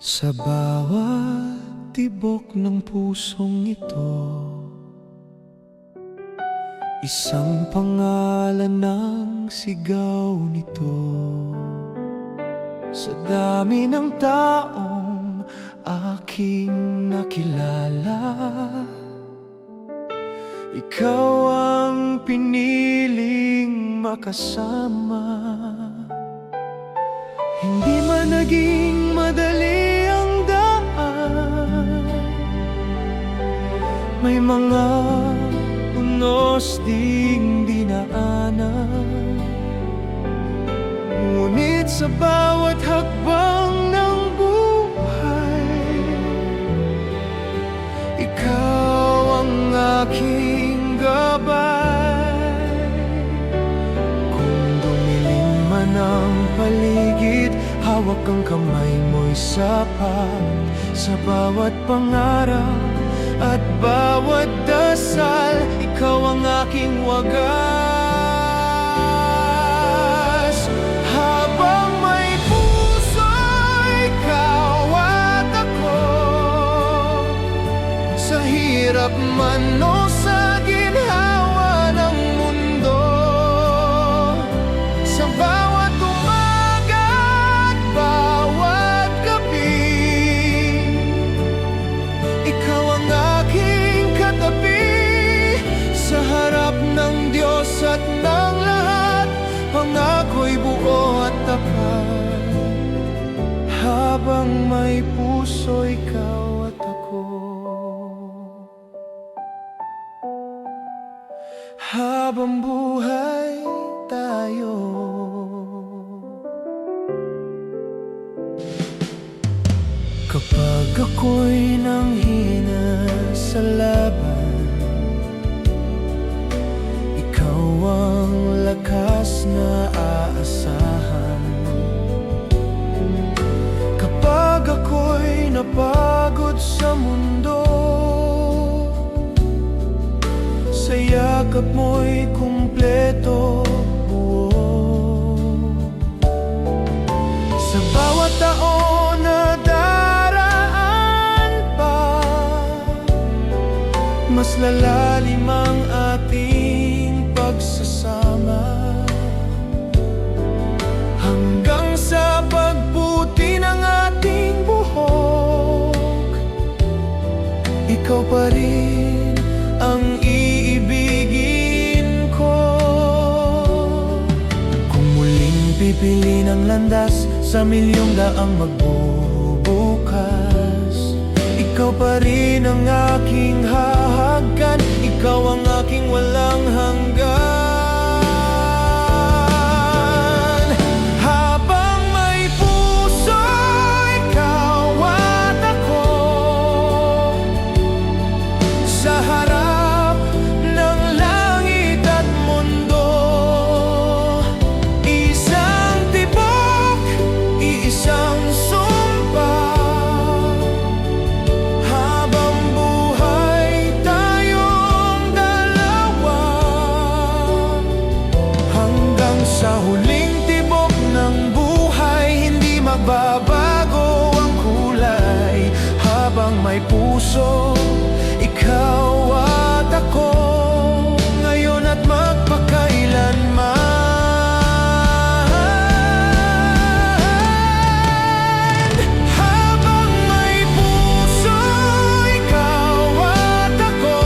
Sa bawat tibok ng pusong ito, isang pangalan ang sigaw nito. Sa dami ng taong aking nakilala, ikaw ang piniling makasama. Hindi man naging madali ang daan, may mga unos ding dinaanan. Ngunit sa bawat hakbang ng buhay, ikaw ang aking gabay. Kung dumilim man ang paligid, hawak ang kamay mo'y sapat. Sa bawat pangarap at bawat dasal, ikaw ang aking wagas. Habang may puso, ikaw at ako. Sa hirap man o sa ginhawa ng mundo, sa bawat umaga at bawat gabi, ikaw ang aking katabi. Sa harap ng Diyos at ng lahat, pangako'y buo at tapat. Habang may puso, ikaw at ako. Habang buhay tayo, kapag ako'y nanghina sa laban, ikaw ang lakas na aasahan. Kapag ako'y napagod sa mundo, sa yakap mo'y kumpleto buo. Sa bawat taon na daraan pa, mas lalalim ang ating pagsasama. Hanggang sa pagputi ng ating buhok, ikaw pa rin ang iibigin ko. Kung muling pipiliin ang landas sa milyong daang magbubukas, ikaw pa rin ang aking hahagkan. Ikaw ang aking walang hanggan. Habang may puso, ikaw at ako. Sa harap ng langit at mundo, isang tibok, iisang sumpa. Habang buhay tayong dalawa, hanggang sa huling tibok ng buhay, hindi magbabago ang kulay. Habang may puso, ikaw at ako, ngayon at magpakailanman. Habang may puso, ikaw at ako.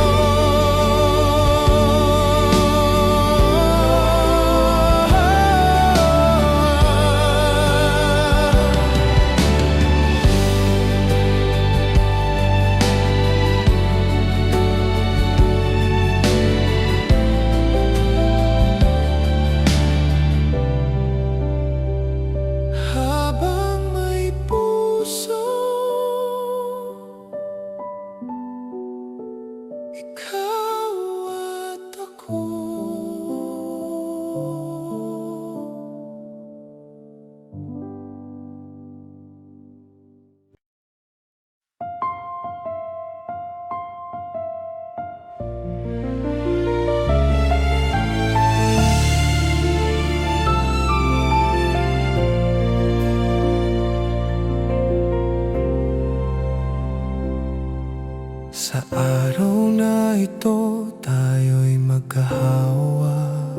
ito tayo'y magkahawak,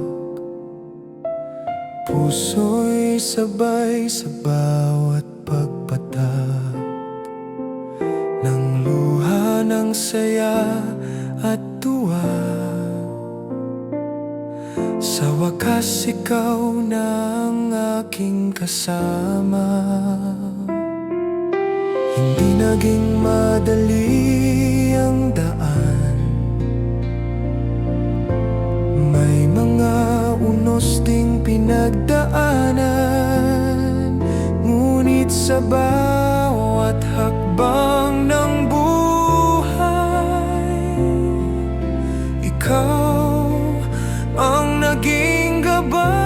puso'y sabay sa bawat pagpatak ng luha ng saya at tuwa. Sa wakas ikaw na ang aking kasama. Hindi naging madali ang daan, may mga unos ding pinagdaanan. Ngunit sa bawat hakbang ng buhay, ikaw ang naging gabay.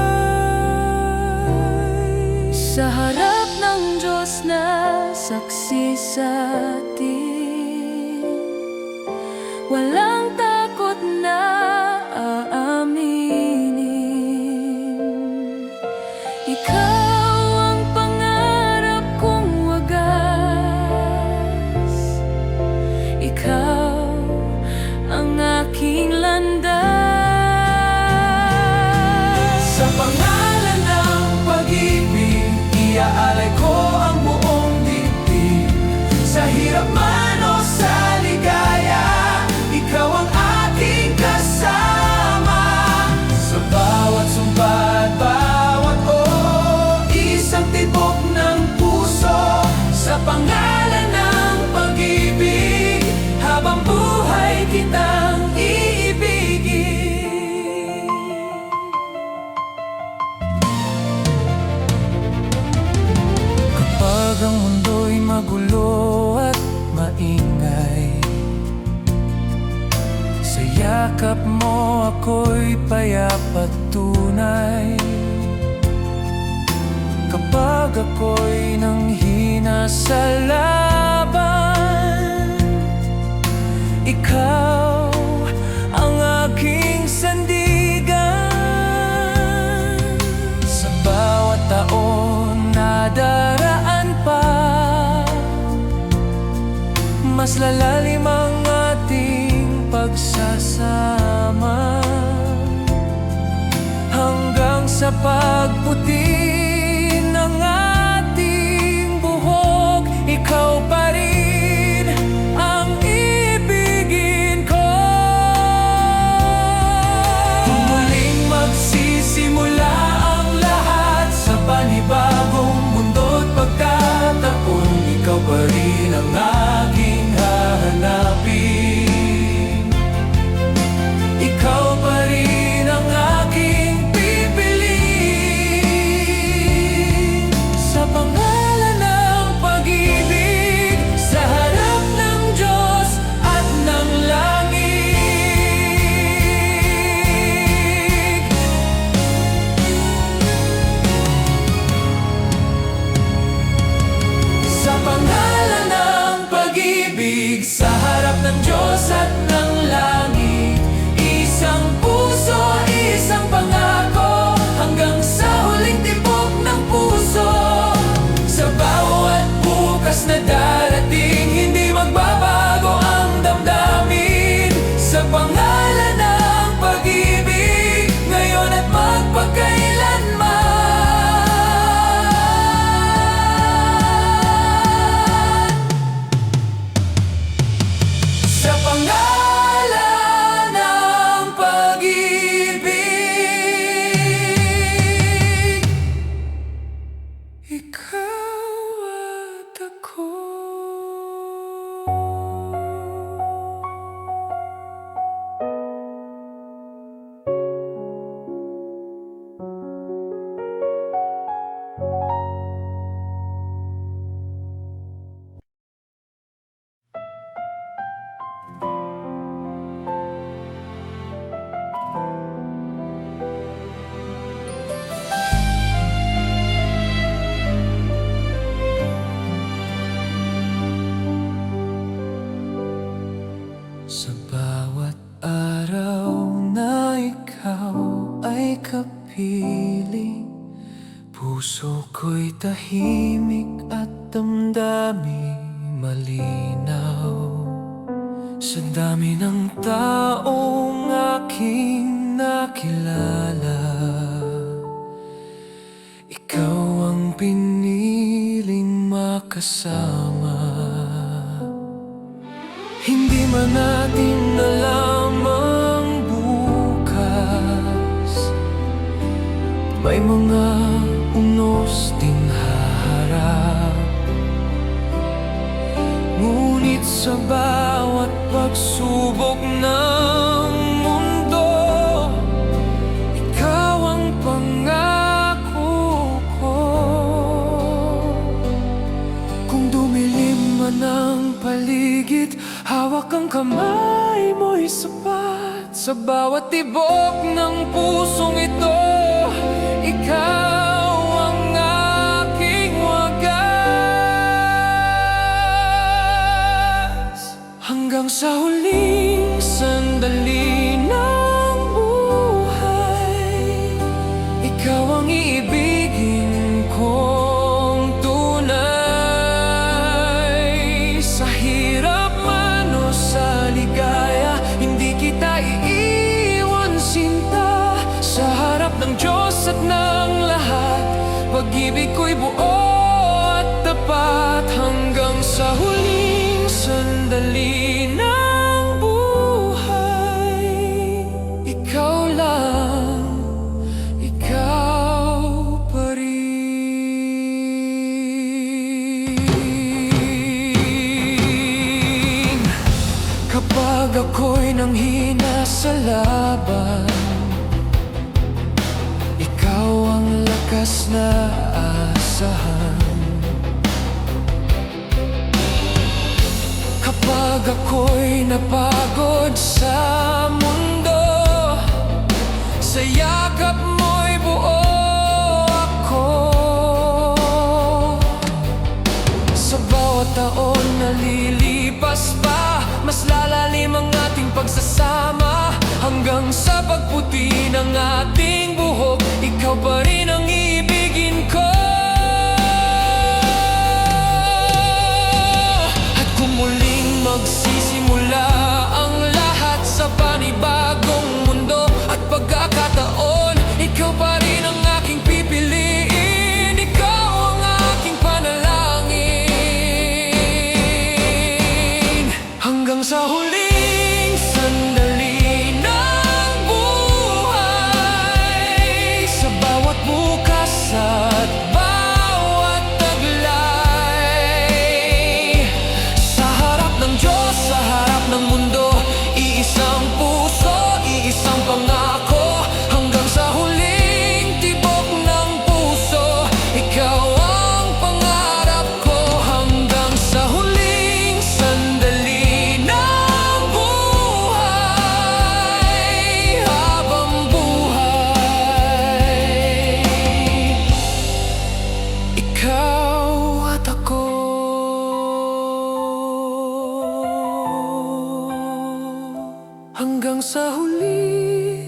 Sa harap ng Diyos na saksi sa atin, walang takot na aaminin. Ikaw ang pangarap kong wagas, ikaw ang aking landas. Sa pangalan ng pag-ibig, iaalay ko ang buong dibdib. Sa hirap man o sa ligaya, ikaw ang aking kasama. Sa bawat sumpa at bawat isang tibok ng puso. Sa pangalan ng pag-ibig, habang buhay kitang iibigin. Kapag ang mundo'y magulo at maingay, sa yakap mo ako'y payapat tunay. Kapag ako'y nanghina sa laban, ikaw ang aking sandigan. Sa bawat taon na daraan pa, mas lalalim ang ating pagsasama, hanggang sa pagputi ng ating buhok. Ikaw pa rin ang ibigin ko. Muling magsisimula ang lahat sa panibagong mundo't pagtatapon. Ikaw pa rin ang aking hahanapin. Ikaw pa rin ang aking pipiliin. Sa pangalan ng pag-ibig, sa harap ng Diyos at ng langit. Sa pangalan ng pag-ibig, sa harap ng Diyos at ng langit. Isang puso, isang pangako, hanggang sa huling tibok ng puso. Sa bawat bukas na darating, hindi magbabago ang damdamin. Sa pangalan ng pag-ibig, ngayon at magpakailanman. Sa pangalan ng pag-ibig, ikaw at ako. Sa bawat araw na ikaw ay kapiling, puso ko'y tahimik at damdamin malinaw. Sa dami ng taong aking nakilala, ikaw ang piniling makasama. Hindi man natin alam ang bukas, may mga unos ding haharap. Ngunit sa bawat pagsubok ng mundo, ikaw ang pangako ko. Kung dumilim man ang paligid, hawak ang kamay mo'y sapat. Sa bawat tibok ng pusong ito, ikaw ang aking wagas. Hanggang sa huling sandali ng buhay, ikaw ang iibigin kong tunay. Sa hirap man o sa ligaya, hindi kita iiwan sinta. Sa harap ng Diyos at ng lahat, pag-ibig ko'y buo at tapat. Hanggang sa huling sandali ng buhay, ikaw lang, ikaw pa rin. Kapag ako'y nanghina sa laban, ikaw ang lakas na asahan. Kapag ako'y napagod sa mundo, sa yakap mo'y buo ako. Sa bawat taon na lilipas pa, mas lalalim ang ating pagsasama. Hanggang sa pagputi ng ating buhok, ikaw pa rin ang iibigin ko. At kung muling magsisimula ang lahat sa panibagong mundo at pagkakataon, ikaw pa rin ang aking pipiliin. Ikaw ang aking panalangin. Hanggang sa huling sandali ng buhay, sa bawat bukas at bawat taglay, sa harap ng Diyos, sa harap ng mundo, iisang puso, iisang pangako. Hanggang sa huling tibok ng puso, ikaw ang pangarap ko. Hanggang sa huling sandali ng buhay, habang buhay, ikaw at ako. Hanggang sa huli,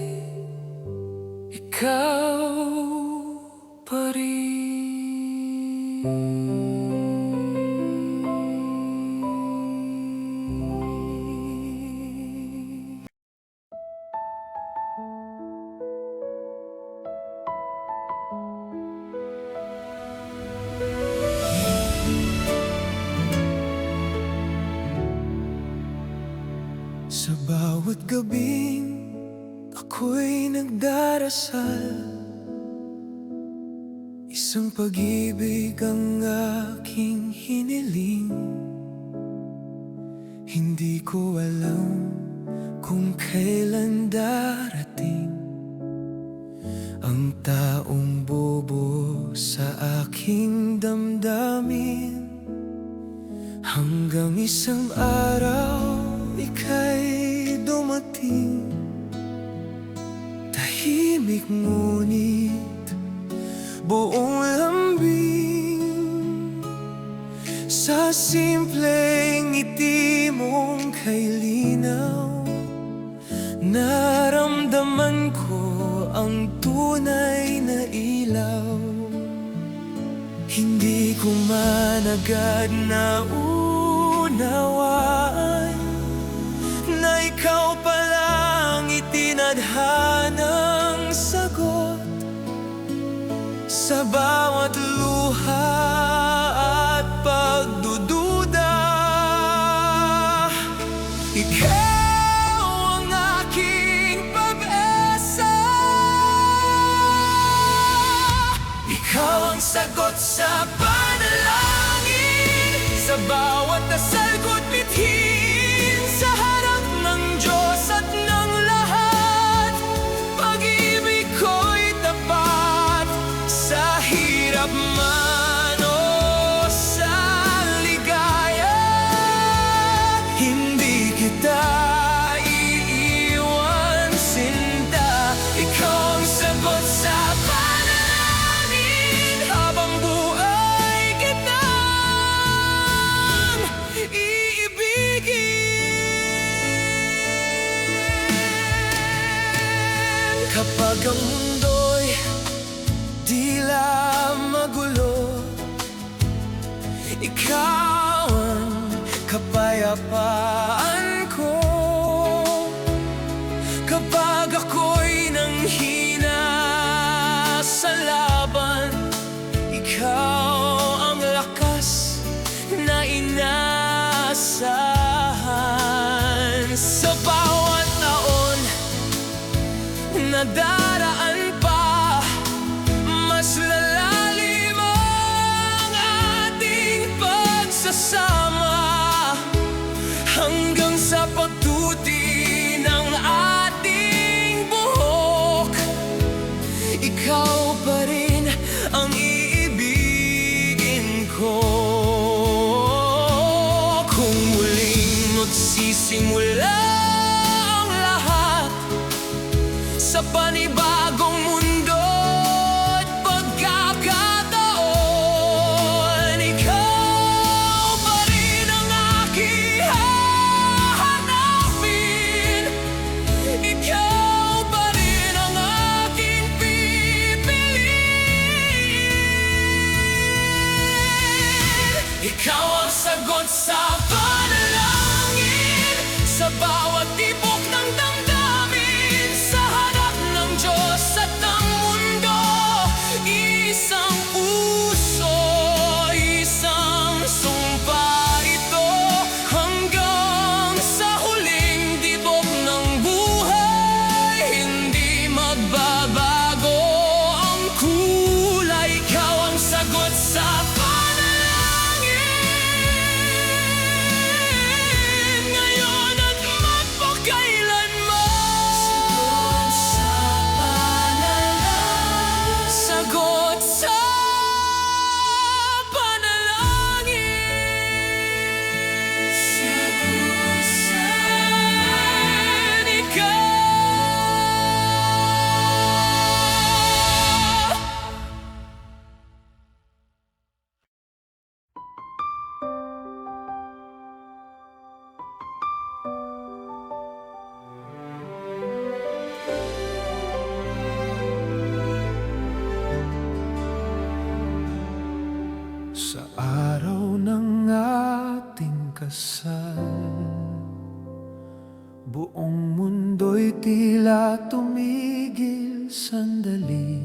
ikaw pa rin. Sa bawat gabing ako'y nagdarasal, isang pag-ibig ang aking hiniling. Hindi ko alam kung kailan darating ang taong bobo sa aking damdamin. Hanggang isang araw ika'y dumating, tahimik ngunit buong lambing. Sa simpleng ngiti mong kay linaw, naramdaman ko ang tunay na ilaw. Hindi ko man agad naunawaan ikaw palang itinadhanang sagot sa bawat luha at pagdududa. Ikaw ang aking pag-asa, ikaw ang sagot sa panalangin, sa bawat dasal ko't bithin sa harap ng Diyos at ng lahat. Pag-ibig ko'y tapat sa hirap man o sa ligaya. Hindi kita iiwan, sinta. Ikaw ang sagot sa panalangin, habang buhay kitang iibigin. Kapag ang mundo'y tila magulo, ikaw ang kapayapaan ko. Kapag ako'y nanghina sa laban, ikaw ang lakas na inaasahan. Sa bawat taon na daraan pa, mas lalalim ang ating pagsasama, hanggang sa pagtuti ng ating buhok. Ikaw pa rin ang iibigin ko. Kung muling magsisimula ang lahat sa panibagong mundo at pagkakataon, ikaw pa rin ang aking hahanapin. Ikaw pa rin ang aking pipiliin. Ikaw ang sagot sa panalangin, sa bawat tibok ng damdamin, sa harap ng Diyos at ng mundo. Isang puso, isang sumpa ito, hanggang sa huling tibok ng buhay. Hindi magbabago ang kulay. Ikaw ang sagot sa panalangin, ngayon at magpakailanman. Sagot sa panalangin. Sagot sa panalangin. Sa araw ng ating kasal, buong mundo'y tila tumigil sandali,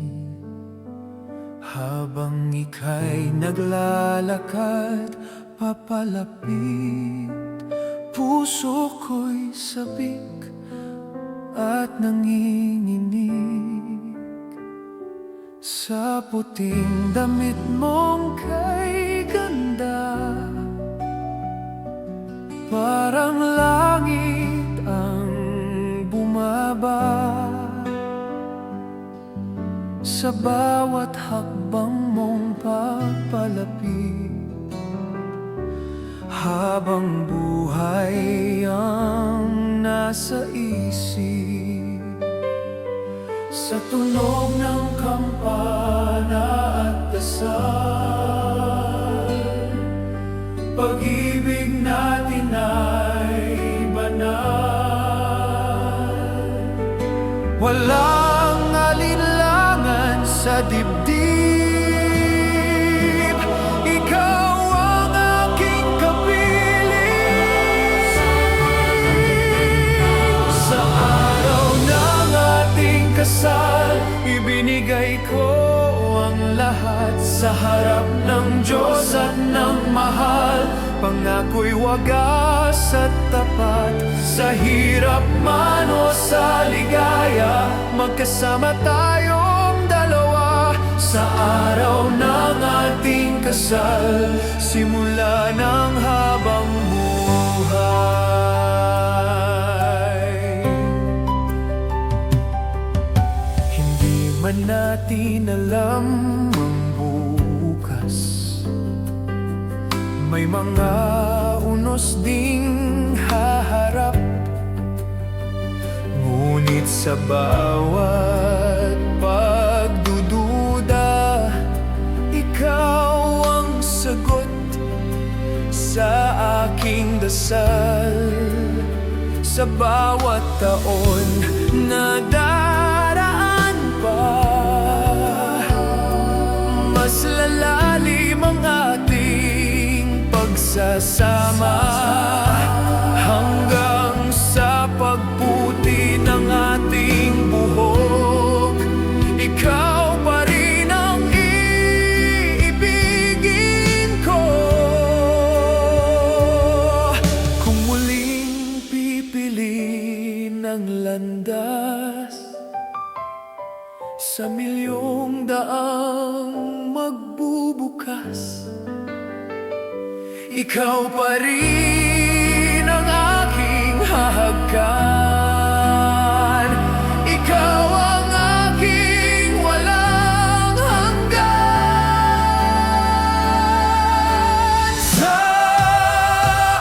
habang ika'y naglalakad papalapit. Puso ko'y sabik at nanginginig sa puting damit mong kay ganda. Parang langit ang bumaba sa bawat hakbang mong papalapit, habang buhay ang nasa isip. Sa tunog ng kampana at dasal, pag-ibig natin ay banal. Walang alinlangan sa dibdib, ikaw ang aking kapiling. harap ng Diyos at ng mahal, pangako'y wagas at tapat. Sa hirap man o sa ligaya, magkasama tayong dalawa. Sa araw ng ating kasal, simula ng habang buhay. Hindi man natin alam ang bukas, may mga unos ding haharap. Ngunit sa bawat pagdududa, ikaw ang sagot sa aking dasal. Sa bawat taon na daraan pa, mas lalalim ang ating pagsasama, hanggang sa pagputi ng ating buhok. Ikaw pa rin ang iibigin ko. Kung muling pipiliin ang landas sa milyong daang magbubukas, ikaw pa rin ang aking hahagkan. Ikaw ang aking walang hanggan. Sa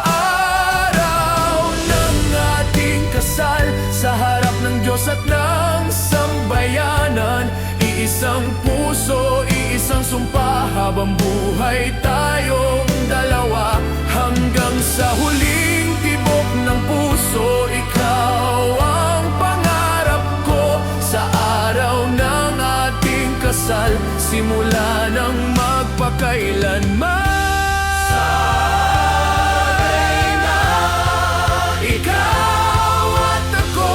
araw ng ating kasal, sa harap ng Diyos at ng sambayanan, iisang puso, iisang sumpa, habang buhay tayong dalawa. Hanggang sa huling tibok ng puso, ikaw ang pangarap ko. Sa araw ng ating kasal, simula ng magpakailanman. Sana'y na ikaw at ako.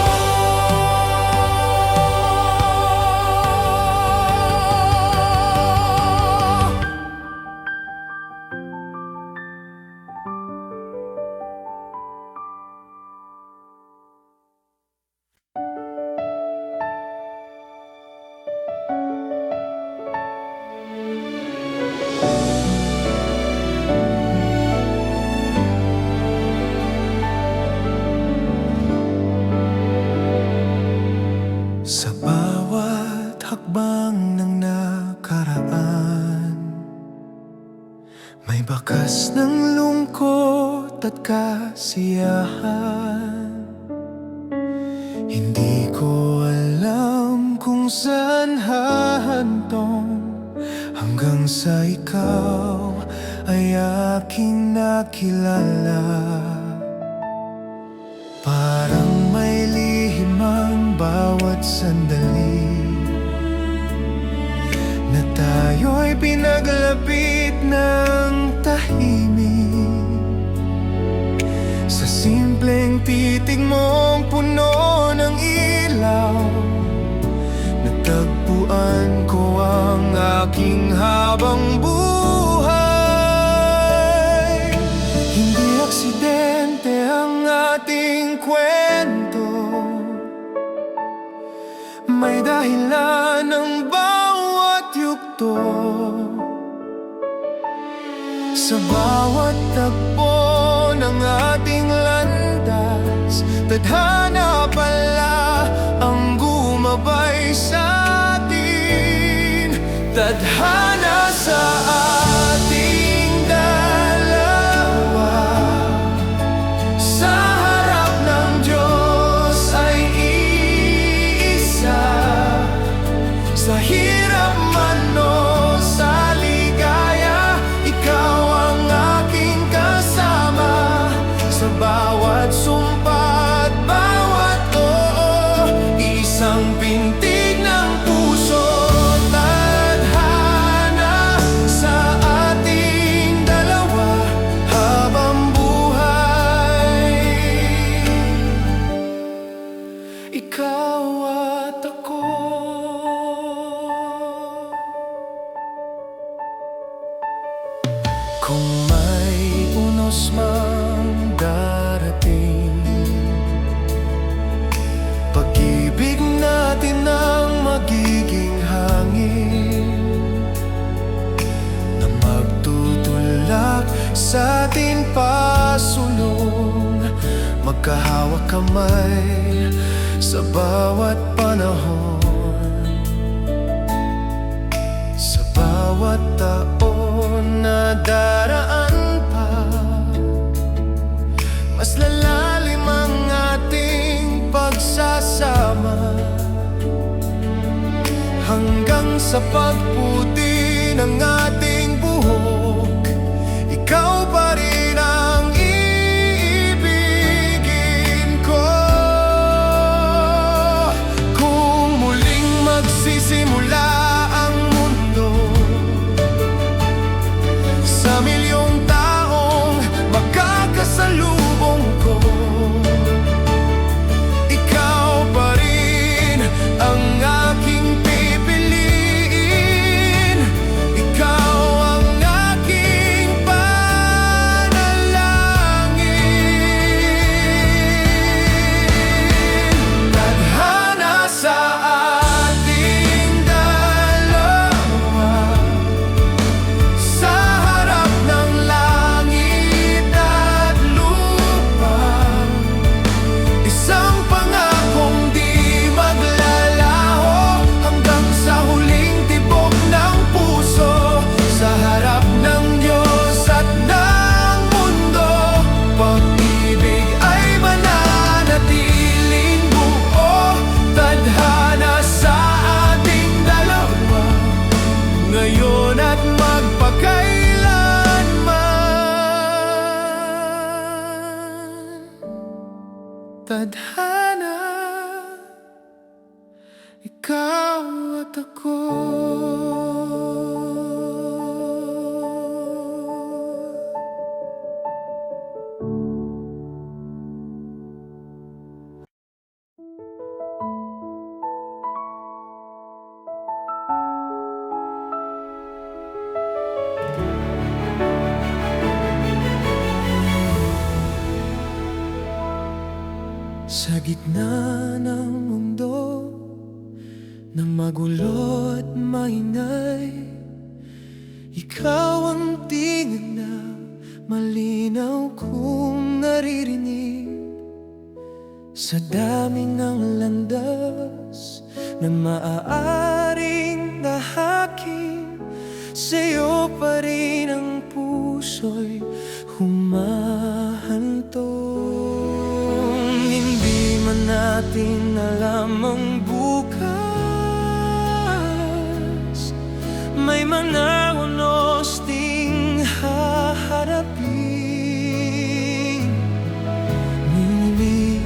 Sa bawat hakbang ng nakaraan, may bakas ng lungkot at kasiyahan. Hindi ko alam kung saan hahantong, hanggang sa ikaw ay aking nakilala. Parang may lihim ang bawat sandali, na tayo'y pinaglapit ng tahimik. Sa simpleng titig mong puno ng ilaw, natagpuan ko ang aking habang buhay. Hindi aksidente ang ating kwento, may dahilan ng bawat yugto. Sa bawat tagpo ng ating landas, tadhana pala ang gumabay sa atin. Tadhana sa ating dalawa, sa harap ng Diyos ay iisa. Sa hirap man o sa ligaya, ikaw ang aking kasama. Sa bawat sumpa at bawat oo, isang pintig ng puso. Tadhana Kung may unos mang darating, pag-ibig natin ang magiging hangin na magtutulak sa atin pasulong, magkahawak kamay sa bawat panahon, sa bawat taon na daraan pa. Mas lalalim ang ating pagsasama, hanggang sa pagputi ng ating buhok. Ikaw pa rin ang iibigin ko. Kung muling magsisimula ang mundo, sa milyong taong makakasalubong ko, ikaw pa rin ang aking pipiliin. Ikaw ang aking panalangin. Tadhana sa ating dalawa, sa harap ng langit at lupa. Isang pangakong di maglalaho, hanggang sa huling tibok ng puso. Sa harap ng Diyos at ng mundo, pag-ibig ay mananatiling buo. Tadhana sa ating dalawa, ngayon at magpakailanman. Tadhana, ikaw at ako. Sa gitna ng mundo na magulo at maingay, ikaw ang tingin na malinaw kong naririnig. Sa dami ng landas na maaaring nahakin, sa'yo pa rin ang puso'y humahantong. Hindi man natin alam ang bukas, may mga unos ding haharapin. Ngunit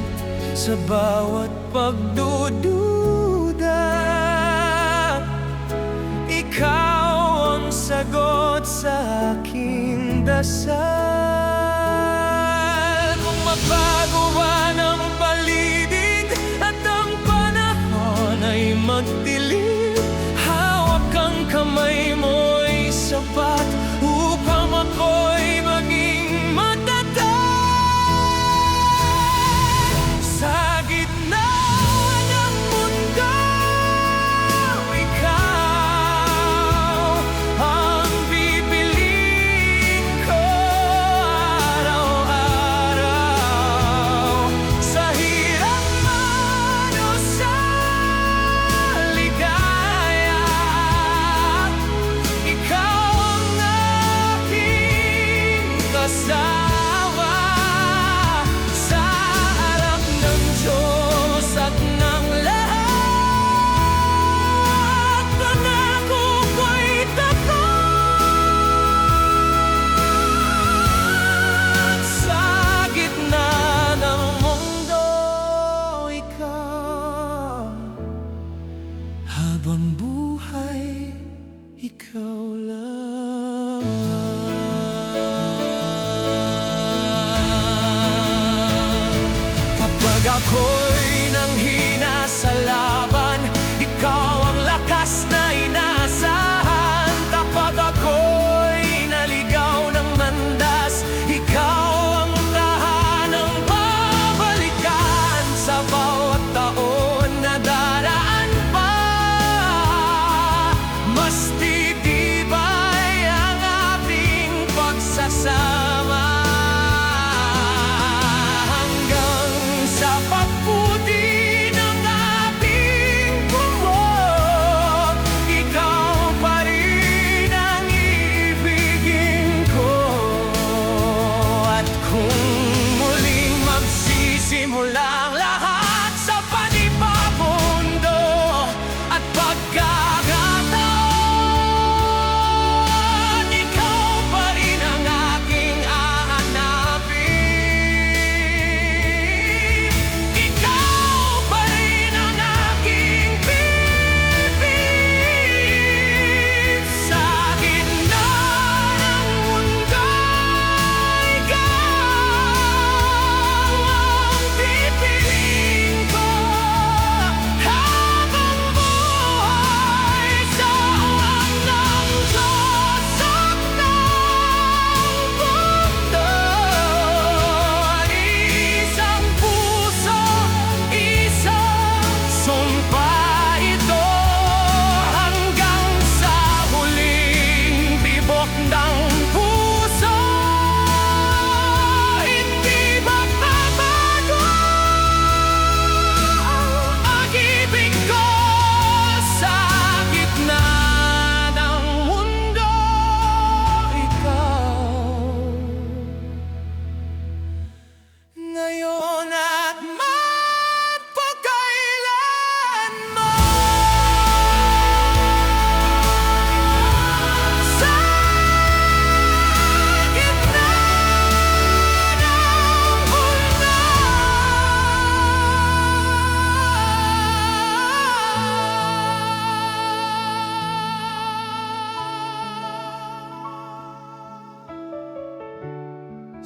sa bawat pagdududa, ikaw ang sagot sa aking dasal. Kung magbago man ang paligid at ang panahon ay magdilim, hawak ang kamay mo'y sapat upang ako'y maging matatag. Sa gitna ng mundo, ikaw ang pipiliin ko araw-araw. Sa hirap man o sa ligaya, ikaw ang aking kasama. Sa harap ng Diyos at ng lahat, pangako ko'y tapat. Sa gitna ng mundo, ikaw, habang buhay, ikaw lang.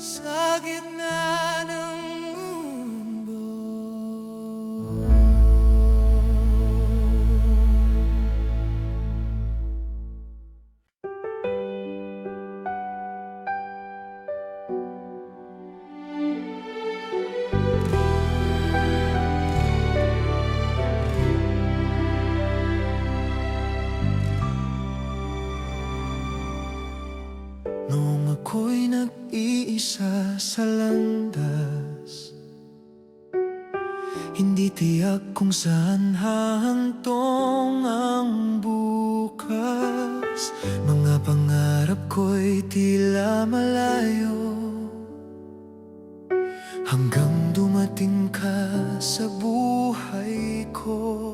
sa gitna ng mundo. Noong ako'y nag-iisa sa landas, hindi tiyak kung saan hahantong ang bukas. Mga pangarap ko'y tila malayo, hanggang dumating ka sa buhay ko.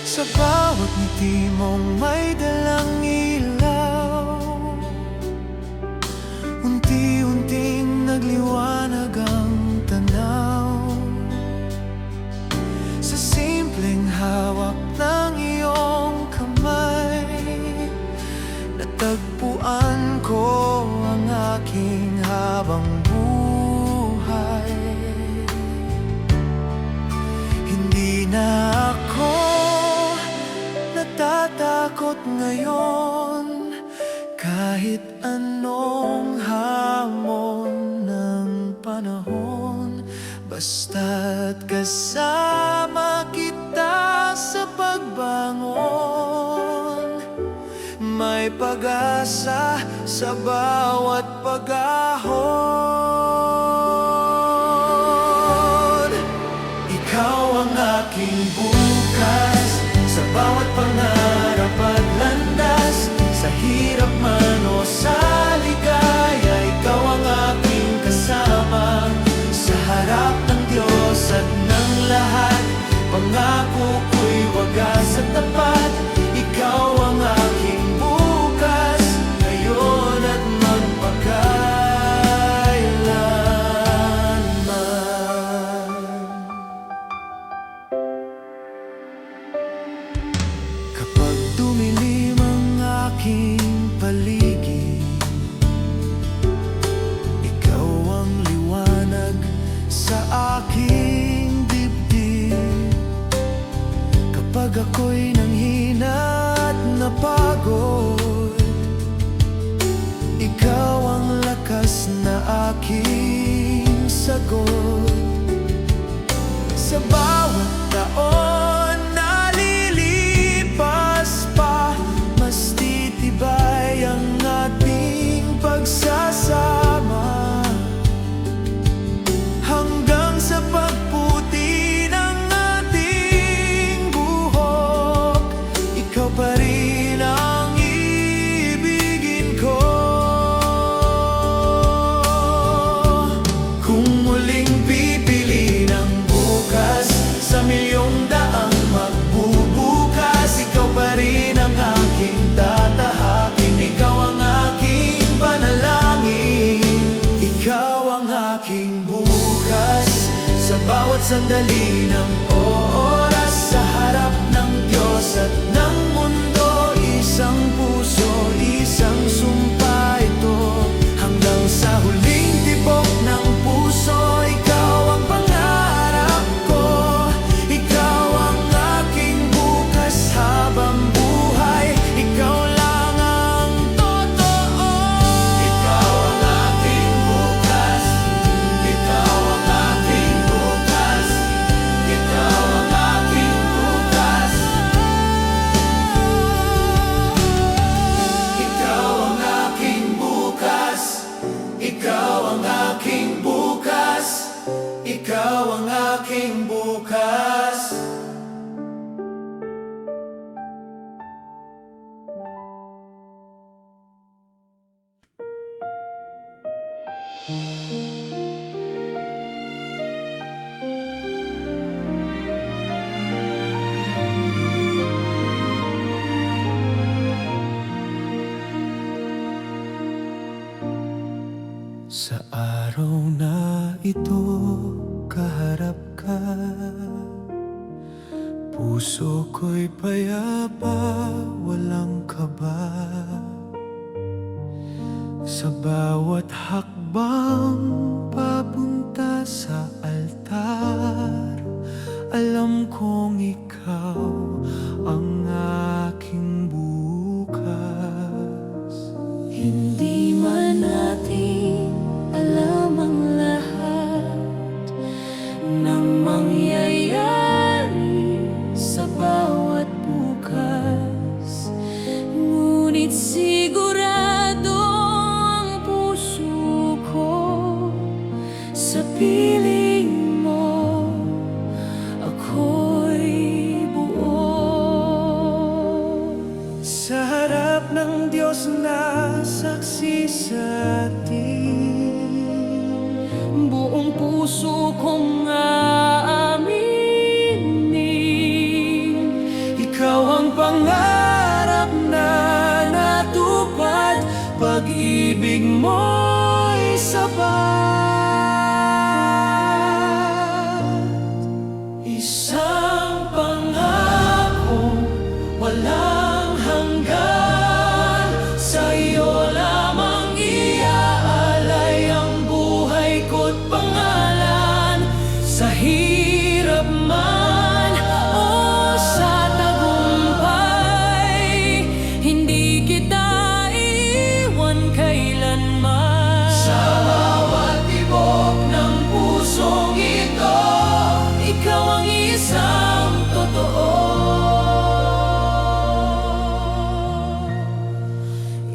Sa bawat ngiti mong may dalang ilaw, unti-unting nagliwanag ang tanaw. Sa simpleng hawak ng iyong kamay, natagpuan ko ang aking habang buhay. Hindi na ako natatakot ngayon, kahit anong hamon ng panahon. Basta't kasama kita sa pagbangon, may pag-asa sa bawat pag-ahon. Ikaw ang aking bukas, sa bawat pangarap at landas, sa hirap man o sa ligaya, ikaw ang aking kasama. Sa harap ng Diyos at ng lahat, pangako ko'y wagas at tapat. Ikaw ang aking bukas, ngayon at magpakailanman. Kapag dumilim ang aking paligid, ikaw ang liwanag sa aking dibdib. Kapag ako'y nanghina at napagod, ikaw ang lakas na aking sagot. Sa bawat taon na lilipas pa, mas titibay ang ating pagsasama, hanggang sa pagputi ng ating buhok. Ikaw pa rin ang ibigin ko. Kung muling pipiliin ang bukas, sa milyong daang magbubukas, ikaw pa rin ang aking tatahakin. Ikaw ang aking panalangin, ikaw ang aking bukas. Sa bawat sandali ng oras, sa harap ng Diyos at ng mundo, isang puso, isang sumpa ito. Hanggang sa huling tibok ng puso, ikaw ang pangarap ko. Ikaw ang aking bukas habang buhay, ikaw lang ang totoo. Ikaw ang aking bukas, ikaw ang aking bukas, ikaw ang aking bukas. Ikaw ang aking bukas, ikaw ang aking bukas, ikaw ang aking bukas. Sa araw na ito, kaharap ka, puso ko'y payapa, walang kaba. Sa bawat hakbang papunta sa altar, alam kong ikaw ang aking bukas. Hindi man natin alam ang lahat ng mangyayari sa bawat bukas, ngunit sigurado ang puso ko sa piling mo, ako'y buo. Sa harap ng Diyos na saksi sa atin, Buong puso kong aaminin, ikaw ang pangarap na natupad, pag-ibig mo'y sapat. Isang pangakong walang hanggan, sa'yo lamang iaalay ang buhay ko't pangalan. Sa hirap man o sa tagumpay, hindi kita iiwan kailanman. sa bawat tibok ng pusong ito, Ikaw ang isang totoo.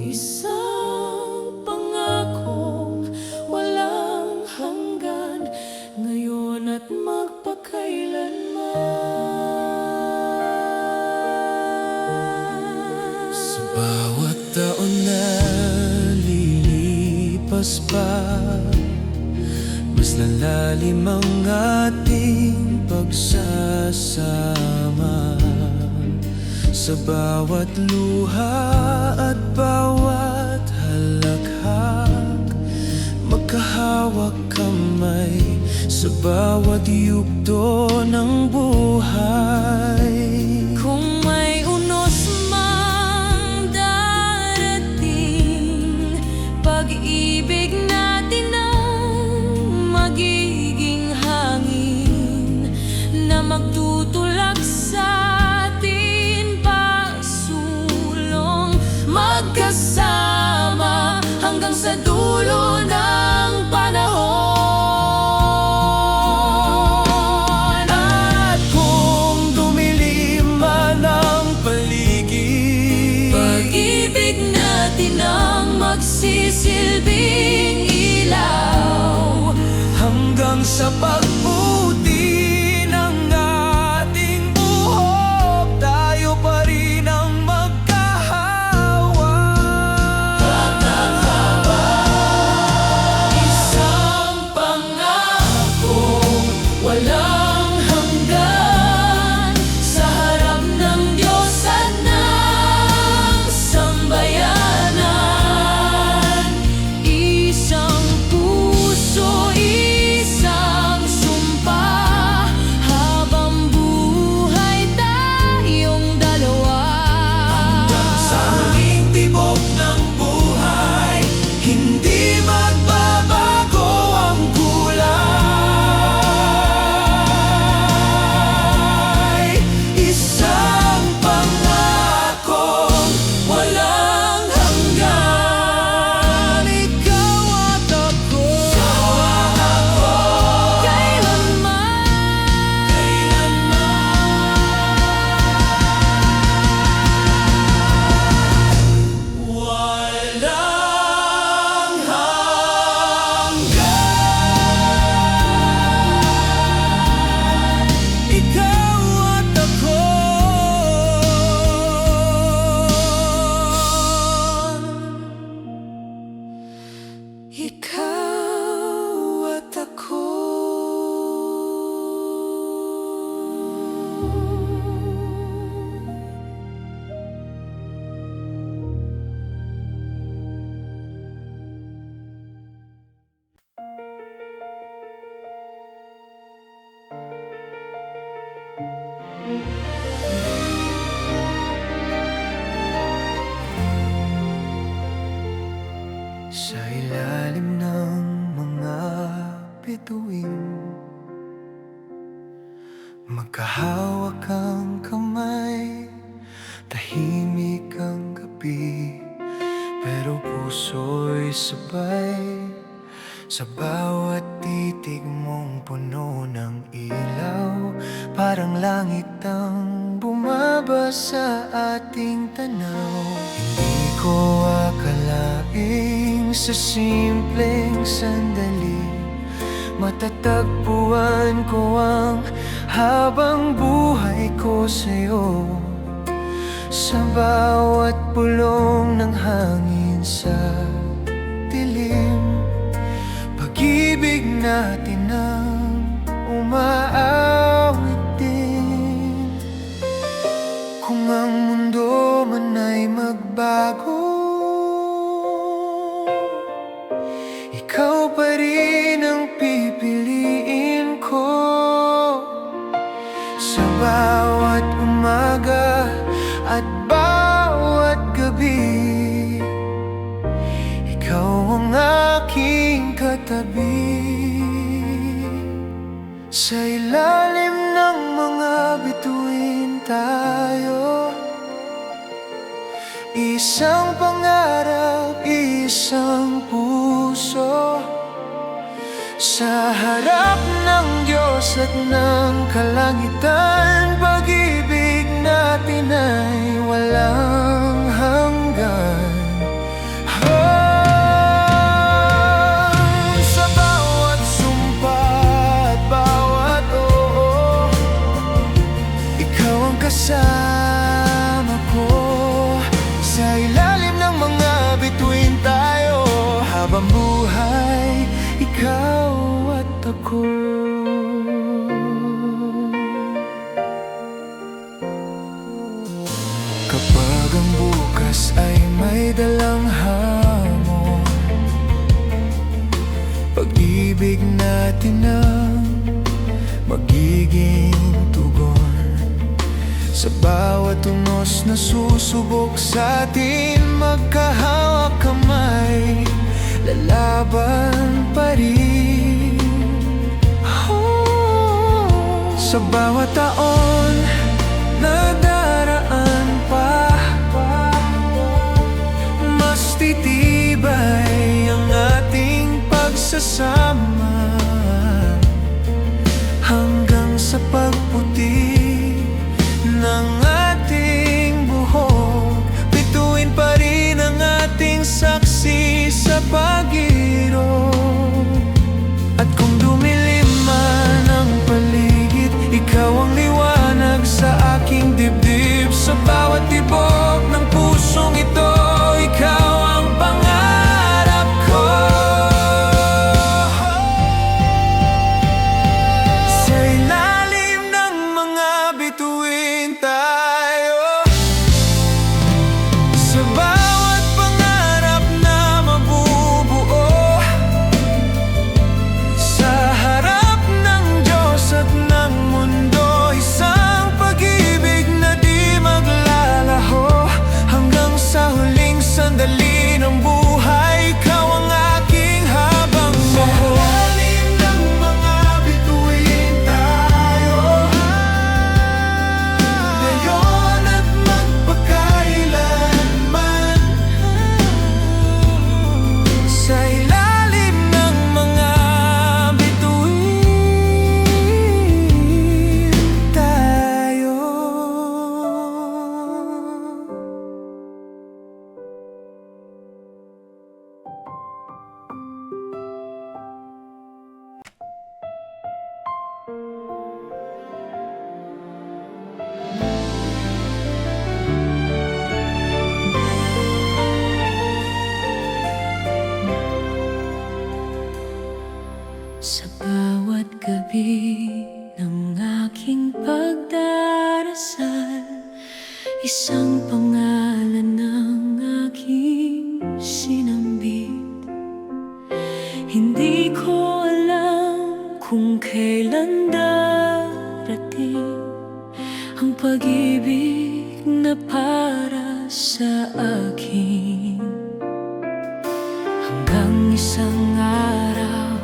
Isang pangakong walang hanggan, ngayon at magpakailanman. sa bawat taon na lilipas pa, mas lalalim ang ating pagsasama. Sa bawat luha at bawat halakhak, magkahawak kamay sa bawat yugto ng buhay. Kung may unos mang darating, pag-ibig natin ang magiging hangin na magtutulak sa atin pasulong, magkasama hanggang sa dulo ng panahon. At kung dumilim man ang paligid, Pag-ibig natin ang magsisilbing ilaw, hanggang sa pagputi ng ating buhok, tayo pa rin ang magkahawa. isang pangakong walang hanggan, sa harap ng Diyos at ng sambayanan. Isang puso, isang sumpa, habang buhay tayong dalawa. Sa huling tibok ng buhay, hindi magbabago ang kulay. Isang pangakong walang hanggan, ikaw at ako. Walang hanggan, ikaw at ako. Ikaw at ako. Sa ilalim ng mga bituin, magkahawak ang kamay, tahimik ang gabi, pero puso'y sabay. Sa bawat titig mong puno ng ilaw, parang langit ang bumaba sa ating tanaw. Hindi ko akalaing sa simpleng sandali matatagpuan ko ang habang buhay ko sa'yo. Sa bawat pulong ng hangin sa dilim, pag-ibig natin ang umaawit din. Kung ang mundo man ay magbago, ikaw pa rin ang pipiliin ko. Sa bawat umaga at bawat gabi, ikaw ang aking katabi. Sa ilalim ng mga bituin tayo, isang pangarap, isang puso. Sa harap ng Diyos at ng kalangitan, pag-ibig natin ay walang hanggan. Sa bawat sumpa at bawat oo, ikaw ang kasama ko. Sa ilalim ng mga bituin tayo, habang buhay, ikaw at ako. Kapag ang bukas ay may dalang hamon, pag-ibig natin ang magiging tugon. Sa bawat unos na susubok sa atin, magkahawak kamay, lalaban pa rin. Sa bawat taon na daraan pa, mas titibay ang ating pagsasama, hanggang sa pagputi ng ating buhok. Bituin pa rin ang ating saksi sa pag-irog. At kung dumilim man ang paligid, ikaw ang liwanag sa aking dibdib. Sa bawat tibok ng pusong ito, ikaw ang pangarap ko. Sa ilalim ng mga bituin tayo, sa bawat pangarap na mabubuo, sa harap ng Diyos at ng mundo, isang pag-ibig na di maglalaho, hanggang sa huling sandali ng buhay, ikaw ang aking habang buhay. Sa ilalim ng mga bituin tayo, ngayon at magpakailanman. Sa ilalim ng mga bituin tayo. Sa bawat gabi ng aking pagdarasal, isang pangalan ang aking sinambit. Hindi ko alam kung kailan darating ang pag-ibig na para sa akin, hanggang isang araw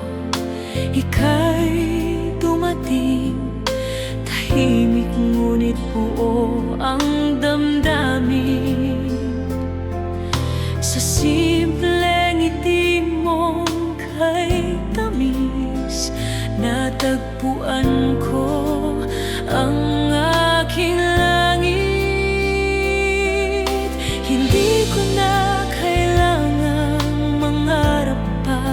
ika'y dumating, tahimik ngunit buo ang damdamin. Sa simpleng ngiti mong kay tamis, natagpuan ko ang aking langit. Hindi ko na kailangang mangarap pa,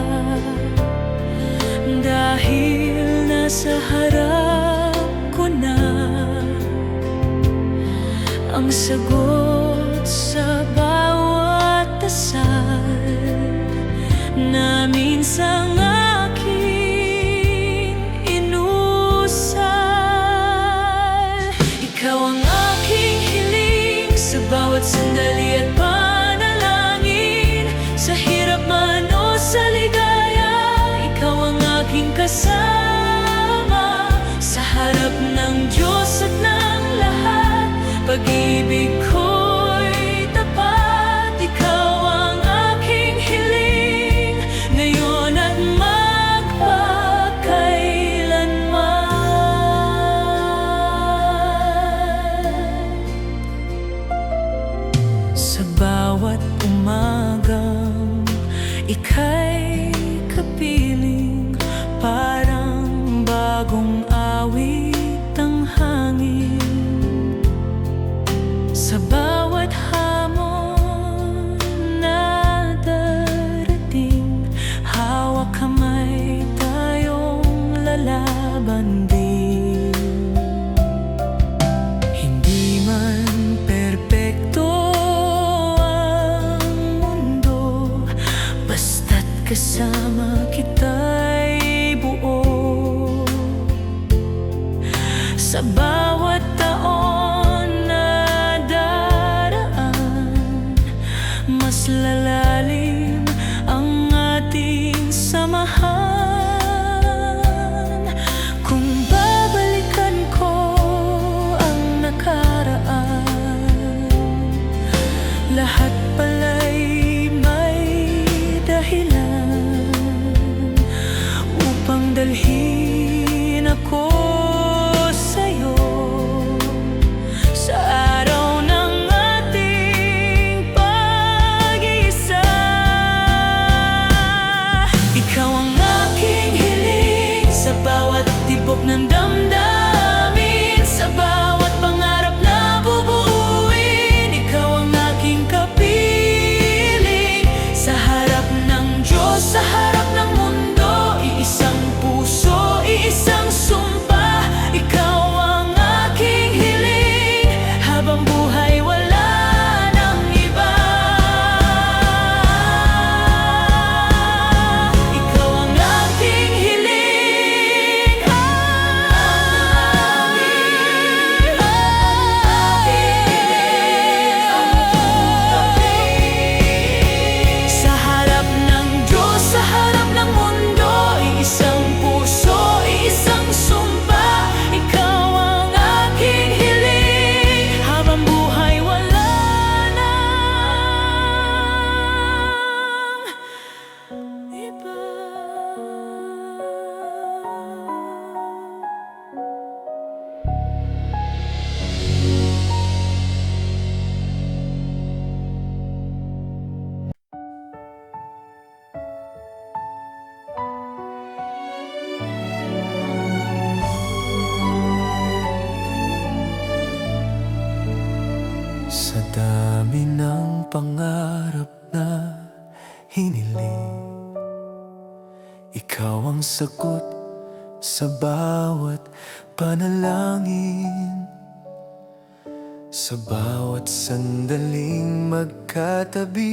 dahil nasa harap ko na ang sagot sa bawat dasal na minsang aking inusal. Ikaw ang aking hiling sa bawat sandali at panalangin, sa hirap man o sa ligaya. Ikaw ang aking kasama sa harap ng Diyos at ng lahat. Pag-ibig ko'y tapat, ikaw ang aking hiling ngayon at magpakailanman. Sa bawat umagang ika'y kapiling, parang bagong awit ang hangin. Sa bawat hamon na darating, hawak kamay tayong lalaban din. Hindi man perpekto ang mundo, basta't kasama kita'y buo. Sa bawat taon na daraan, mas lalalim ang ating samahan. Kung babalikan ko ang nakaraan, lahat pala'y may dahilan upang dalhin ako sa'yo. Sa araw ng ating pag-iisa, ikaw ang aking hiling sa bawat tibok ng damdamin, sa bawat pangarap na bubuuin. Ikaw ang aking kapiling sa harap ng Diyos, sa harap ng mundo. Iisang puso, iisang sumpa, ikaw ang aking hiling habang buhay wala nang iba. Ikaw ang aking hiling, sa harap ng Diyos, sa harap ng mundo. Iisang puso, iisang sumpa, ikaw ang aking hiling habang buhay wala nang iba. Sa dami ng pangarap na hiniling, ikaw ang sagot sa bawat panalangin. Sa bawat sandaling magkatabi,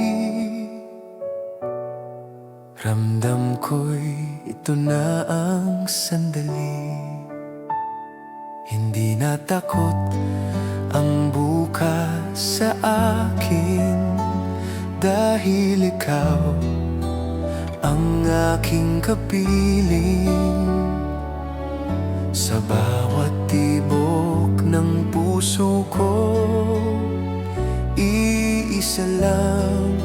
ramdam ko'y ito na ang sandali. Hindi na takot ang bukas sa akin, dahil ikaw ang aking kapiling. Sa bawat tibok ng puso ko, iisa lang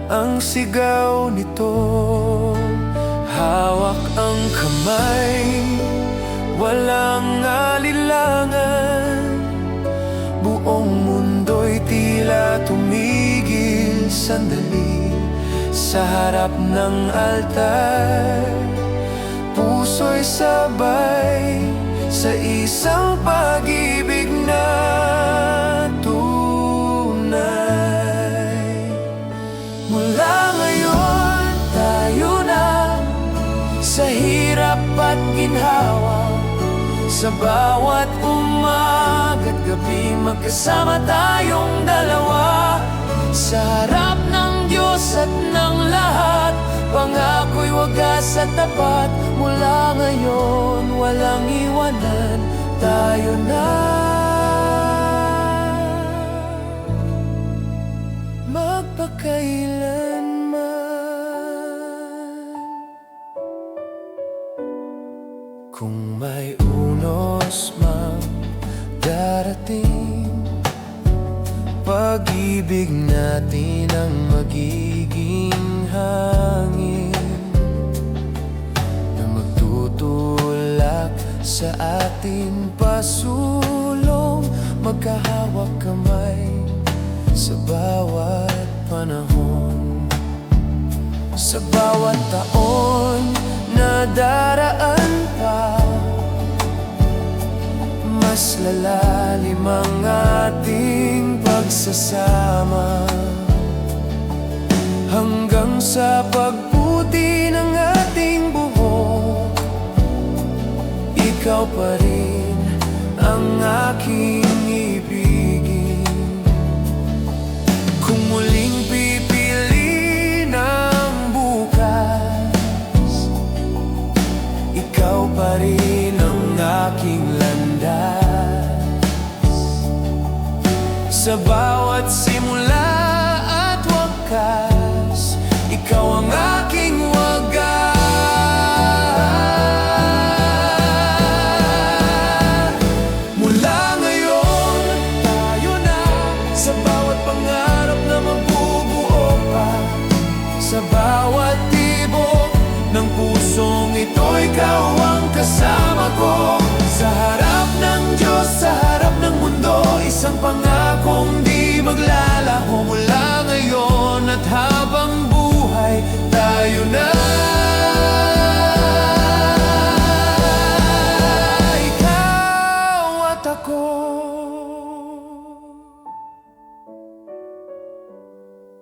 ang sigaw nito. Hawak ang kamay, walang alilangan. Buong mundo'y tila tumigil sandali sa harap ng altar. Puso'y sabay sa isang pag-ibig na tunay. Mula ngayon, tayo na sa hirap at ginhawa. Sa bawat umaga't gabi, magkasama tayong dalawa. Sa harap ng Diyos at ng lahat, pangako'y wagas at tapat. Mula ngayon, walang iwanan, tayo na magpakailanman. Kung may unos mang darating, pag-ibig natin ang magiging hangin na magtutulak sa ating pasulong. Magkahawak kamay sa bawat panahon. Sa bawat taon na daraan pa, mas lalalim ang ating pagsasama. Hanggang sa pagputi ng ating buhok, ikaw pa rin ang aking ibigin. Kung muling pipiliin ang bukas, ikaw pa rin ang aking landas. Sa bawat simula at wakas, ikaw ang aking wagas. Mula ngayon, tayo na sa bawat pangarap na mabubuo pa. Sa bawat tibok ng pusong ito, ikaw ang kasama ko. Sa harap ng Diyos, sa harap ng mundo, isang pangakong di maglalaho. Mula ngayon at habang buhay, tayo na. Ikaw at ako,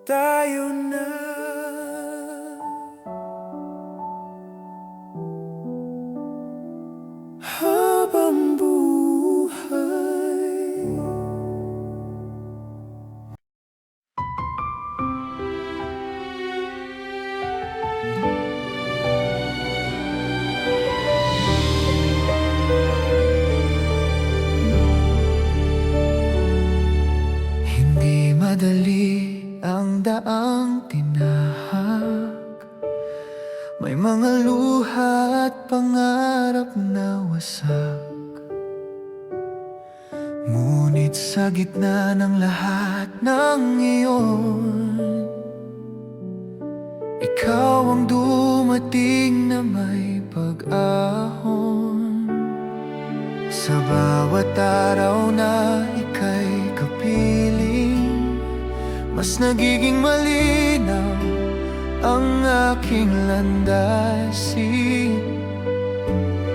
tayo na. Habang buhay. Hindi madali ang daang tinahak, may mga luha at pangarap na wasak. Ngunit sa gitna ng lahat ng iyon, ikaw ang dumating na may pag-ahon. Sa bawat araw na ika'y kapiling, mas nagiging malinaw ang aking landasin.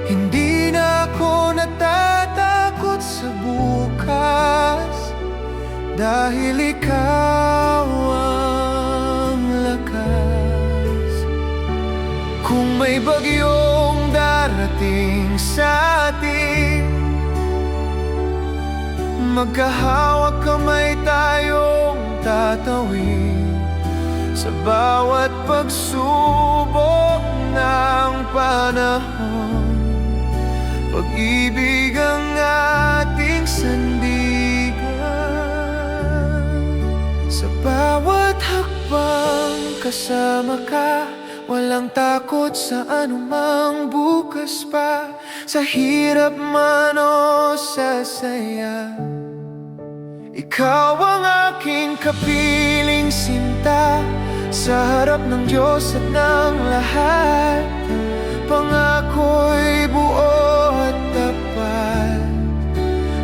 Hindi na ako natatakot sa bukas, dahil ikaw ang lakas. Kung may bagyong darating sa atin, magkahawak kamay tayong tatawid. Sa bawat pagsubok ng panahon, pag-ibig ang ating sandigan. Sa bawat hakbang kasama ka, walang takot sa anumang bukas pa. Sa hirap man o sa saya, ikaw ang aking kapiling sinta. Sa harap ng Diyos at ng lahat, pangako'y buo at tapat.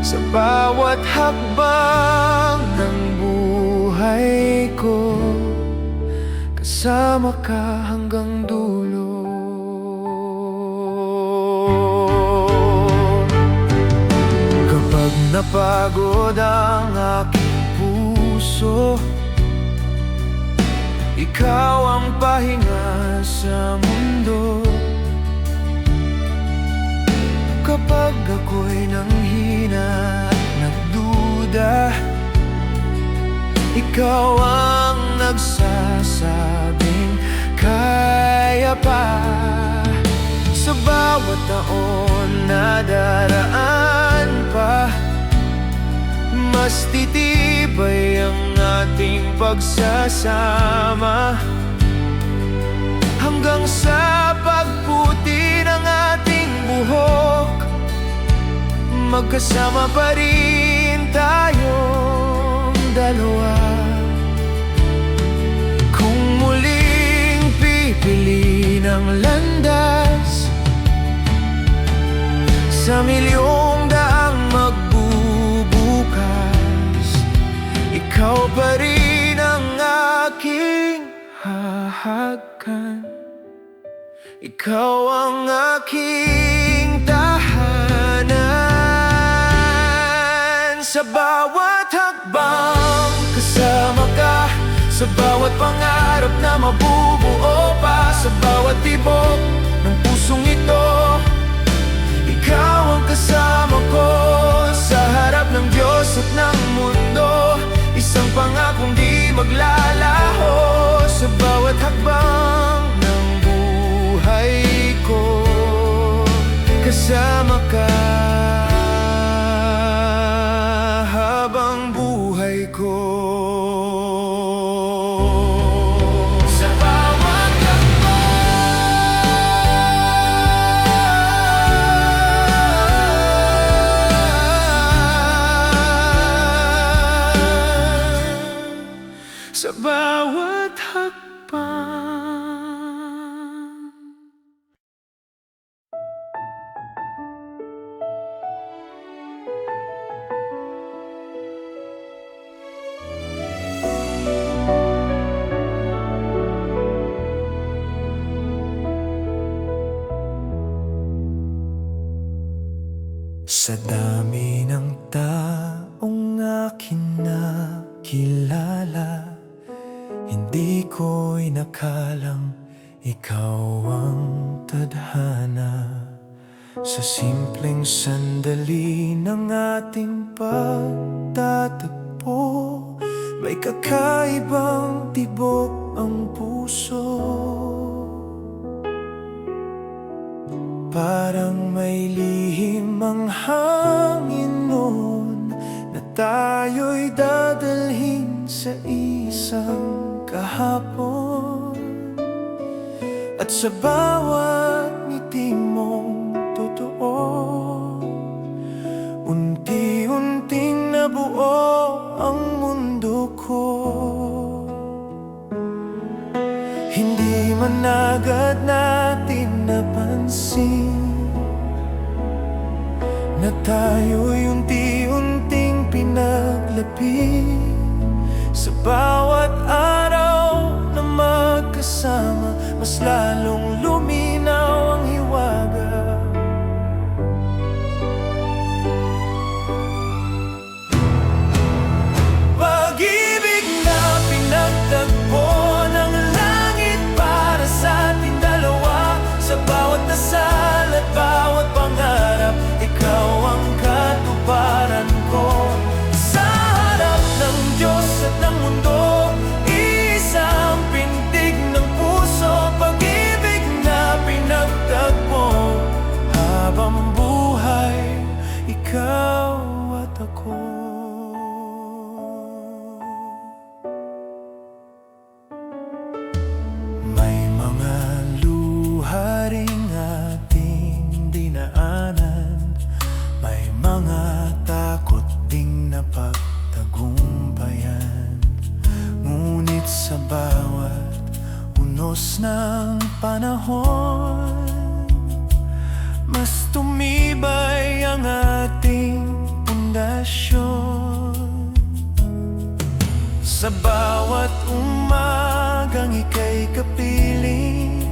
Sa bawat hakbang ng buhay ko, kasama ka hanggang dulo. Kapag napagod ang aking puso, ikaw ang pahinga sa mundo. Kapag ako'y nanghina at nagduda, ikaw ang nagsasabing kaya pa. Sa bawat taon na daraan pa, mas titibay ang ating pagsasama, hanggang sa pagputi ng ating buhok. Magkasama pa rin tayong dalawa. Kung muling pipiliin ang landas sa milyong daang magbubukas, ikaw pa rin ang aking hahagan. Ikaw ang aking tahanan. Sa bawat hakbang kasama ka, sa bawat pangarap na mabubuo pa, sa bawat tibok ng pusong ito, ikaw ang kasama ko. Sa harap ng Diyos at ng mundo, isang pangakong di maglalaho. Sa bawat hakbang ng buhay ko, kasama ka habang buhay ko. Sa bawat hakbang, sa bawat hakbang. Sa dami ng taong akin nakilala, hindi ko inakalang ikaw ang tadhana. Sa simpleng sandali ng ating pagtatagpo, may kakaibang tibok ang puso. Parang may lihim ang hangin noon, na tayo'y dadalhin sa isang kahapon. At sa bawat ngiti mong totoo, unti-unting nabuo ang mundo ko. Hindi man agad natin napansin na tayo'y unti-unting pinaglapit. Sa bawat araw na magkasama, mas lalong luminaw ang hiwaga. Pag-ibig na pinagtagpo ng langit para sa ating dalawa. Sa bawat dasal at bawat pangarap, ikaw ang katuparan ko. Sa harap ng Diyos at ng mundo, isang pintig ng puso. Pag-ibig Sa bawat umagang ika'y kapiling,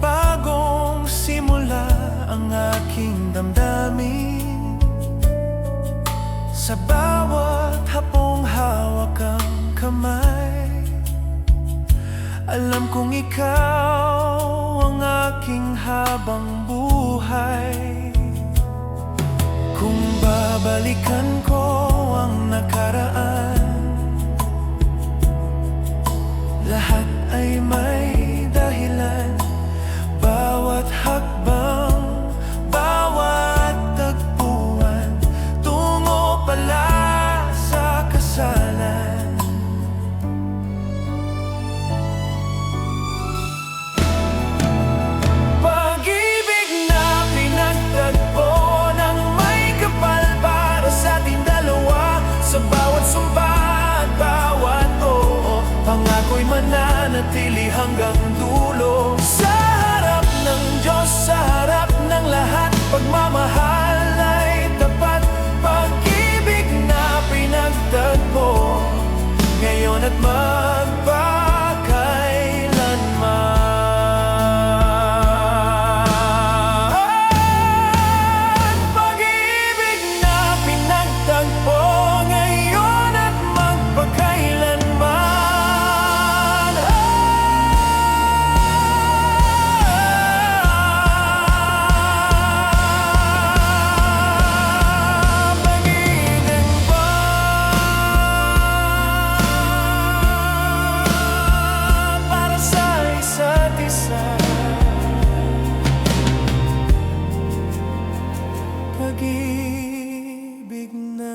bagong simula ang aking damdamin. Sa bawat hapong hawak ang kamay, alam kong ikaw ang aking habang buhay. Kung babalikan ko ang nakaraan, lahat ay may dahilan. Bawat hakbang, bawat tagpuan, tungo pala sa kasalan. Pag-ibig na pinagtagpo ng may kapal para sa ating dalawa. Sa bawat sumpa at bawat oo, pangako'y mananatili hanggang dulo. Sa harap ng Diyos, sa harap ng lahat, pagmamahal ay tapat. Pag-ibig na pinagtagpo, ngayon at magpakailanman. Pag-ibig na pinagtagpo, ngayon at magpakailanman. Pag-ibig ba para sa isa't isa? Pag-ibig na.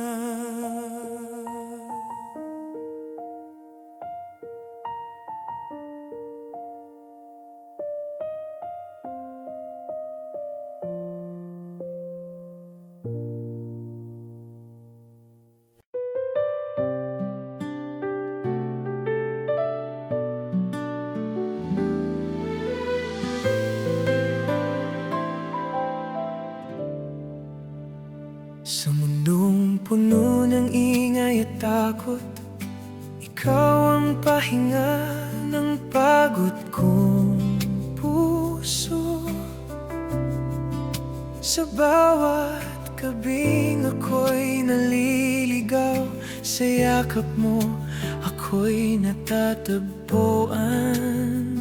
Sa mundong puno ng ingay at takot, ikaw ang pahinga ng pagod kong puso. Sa bawat gabing ako'y naliligaw, sa yakap mo ako'y natatagpuan.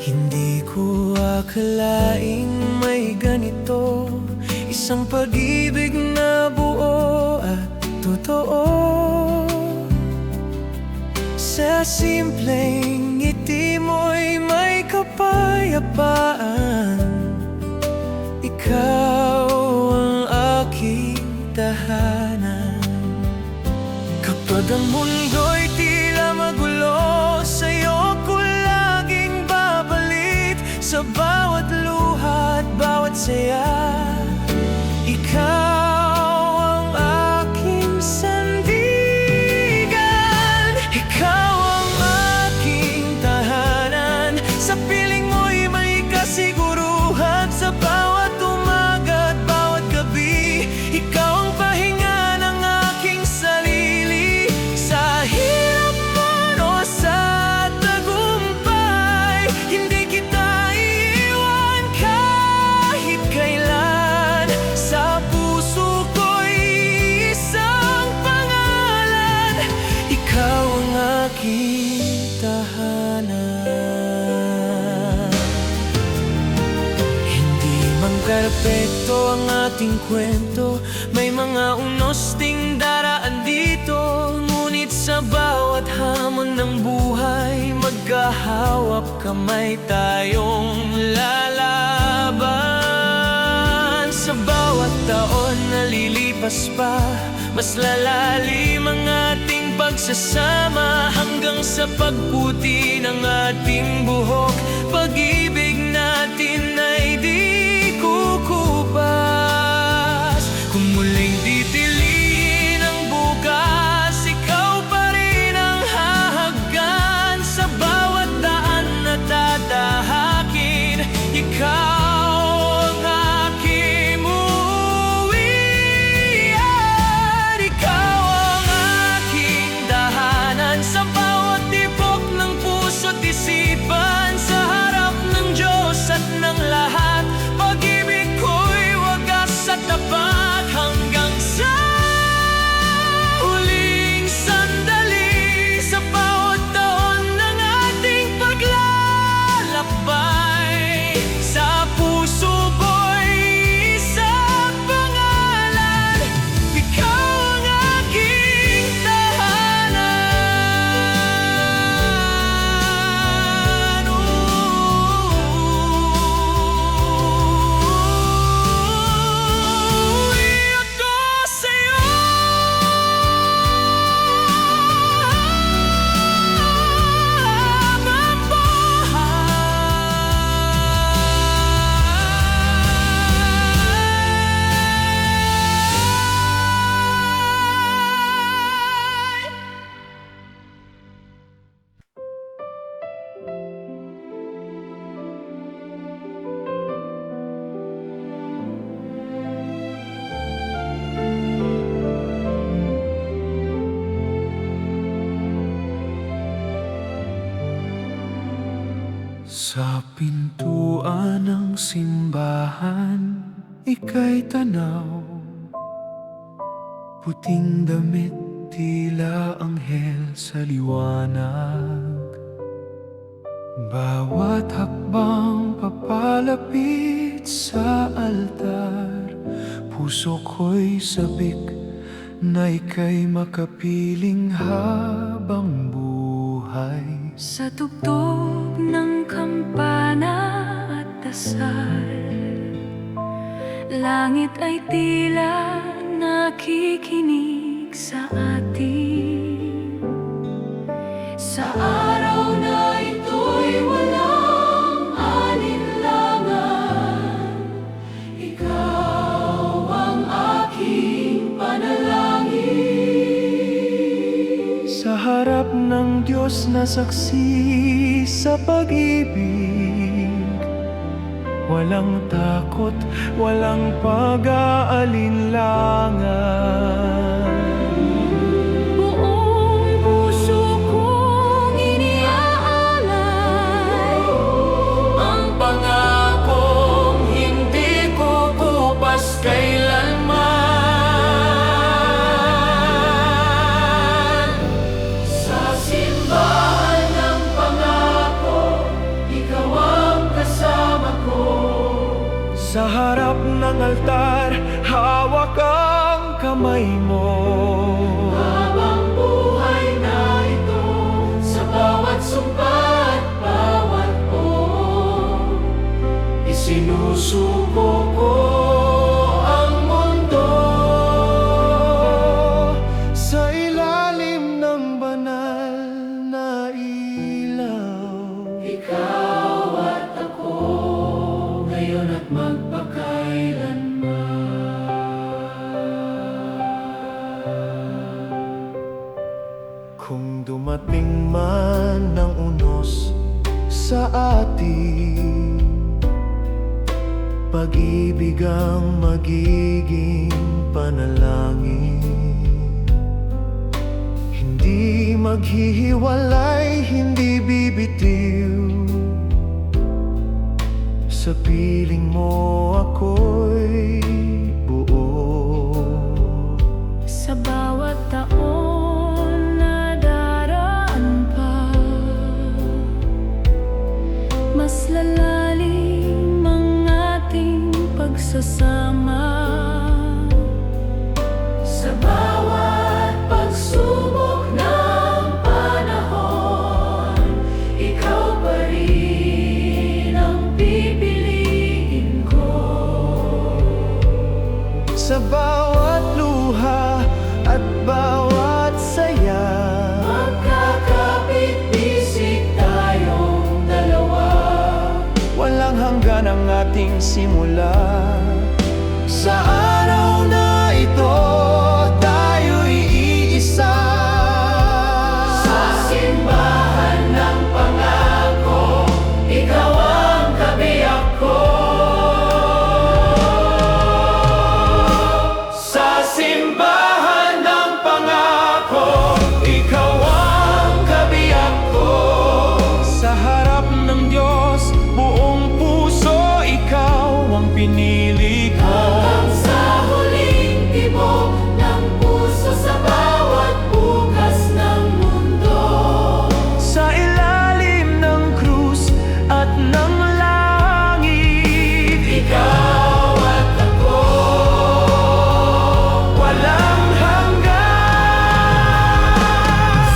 Hindi ko akalaing may ganito, isang pag-ibig na buo at totoo. Sa simpleng ngiti mo'y may kapayapaan. Ikaw ang aking tahanan. Kapag ang mundo'y tila magulo, sa'yo ko laging babalik. Sa bawat luha at bawat saya, ikaw ang aking sandigan. Ikaw ang aking tahanan. Sa piling mo'y may kasiguruhan. Sa bawat umaga at bawat gabi, ikaw ang pahinga ng aking sarili. Sa hirap man o sa tagumpay, hindi kita iiwan kahit kailan. Sa puso ko'y isang pangalan, ikaw ang aking tahanan. Hindi man perpekto ang ating kwento, may mga unos ding daraan dito. Ngunit sa bawat hamon ng buhay, magkahawap kamay tayong lalaban. Sa bawat taon na lilipas pa, mas lalalim ang ating pagsasama, hanggang sa pagputi ng ating buhok. Pag-ibig natin ay di kukupas. Kung muling titiliin ang bukas, ikaw pa rin ang hahagkan. Sa bawat daan na tatahakin, ikaw ang aking uuwian. Sa pintuan ng simbahan, ika'y tanaw. Puting damit, tila anghel sa liwanag. Bawat hakbang papalapit sa altar, puso ko'y sabik na ika'y makapiling habang buhay. Sa tugtog ng kampana at dasal, langit ay tila nakikinig sa atin. Sa araw na ito'y walang alinlangan, ikaw ang aking panalangin. Sa harap ng Diyos na saksi sa pag-ibig, walang takot, walang pag-aalinlangan. Buong puso kong iniaalay Ang pangakong hindi kukupas kailanman. Sa simbahan ng pangako, ikaw ang kasama ko. Sa harap ng altar, hawak ang kamay mo. Habang buhay na ito, sa bawat sumpa at bawat oo, isinusuko ko ang mundo. Sa ilalim ng banal na ilaw, ikaw at ako, ngayon at magpakailanman. Kung dumating man ng unos sa atin, pag-ibig ang magiging panalangin. Hindi maghihiwalay, hindi bibitiw. Sa piling mo ako'y buo. sa bawat taon na daraan pa. Mas lalalim ang ating pagsasama. Sa bawat pagsubok ng panahon, ikaw pa rin ang pipiliin ko. Sa bawat luha at bawat saya, Magkakapit-bisig tayong dalawa. walang hanggan ang ating simula. Sa araw na ito, tayo'y iisa. Sa simbahan ng pangako, ikaw ang kabiyak ko. Sa simbahan ng pangako, ikaw ang kabiyak ko. Sa harap ng Diyos, buong puso, ikaw ang pinili ko. Hanggang sa huling tibok ng puso, sa bawat bukas ng mundo. Sa ilalim ng krus at ng langit, ikaw at ako, walang hanggan.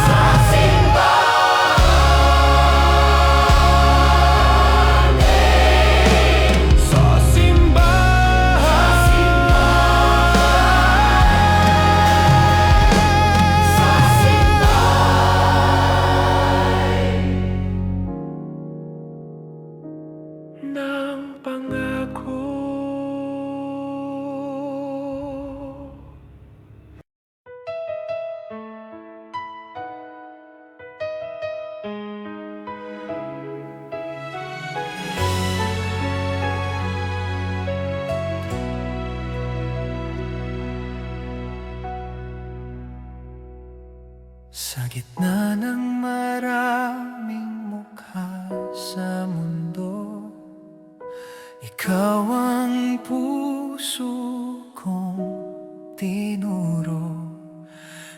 Sa simbahan, Sa simbahan, sa simbahan ng pangako. Sa gitna ng maraming mukha sa mundo, Ikaw ang puso kong tinuro.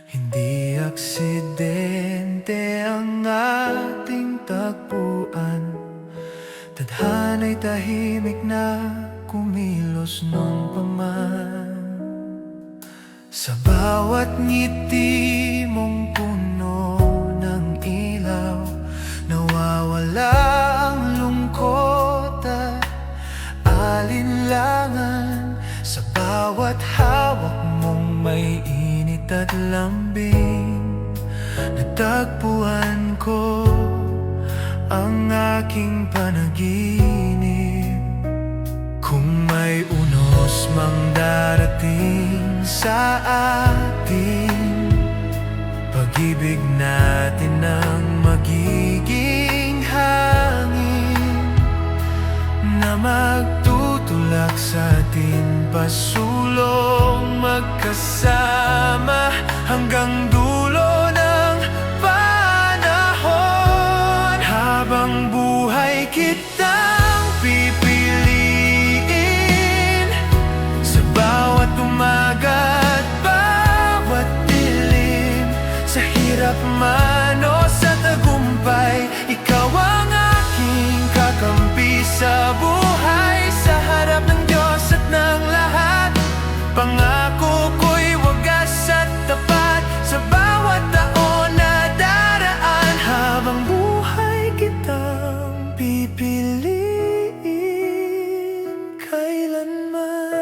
Hindi aksidente ang ating tagpuan. Tadhana'y tahimik na kumilos nung paman. Sa bawat ngiti mong puno ng ilaw, nawawala ang lungkot at alinlangan. Sa bawat hawak mong may init at lambing, natagpuan ko ang aking panaginip. Kung may unos mang darating sa atin, pag-ibig natin ang magiging hangin na magtutulak sa atin pasulong magkasama hanggang dulo ng panahon. Habang buhay kitang pipiliin, sa bawat umaga at bawat dilim, sa hirap man o sa tagumpay, ikaw ang aking kakampi sa buhay. Sa harap ng Diyos at ng lahat, pangako ko'y wagas at tapat. Sa bawat taon na daraan, habang buhay kitang pipiliin kailanman.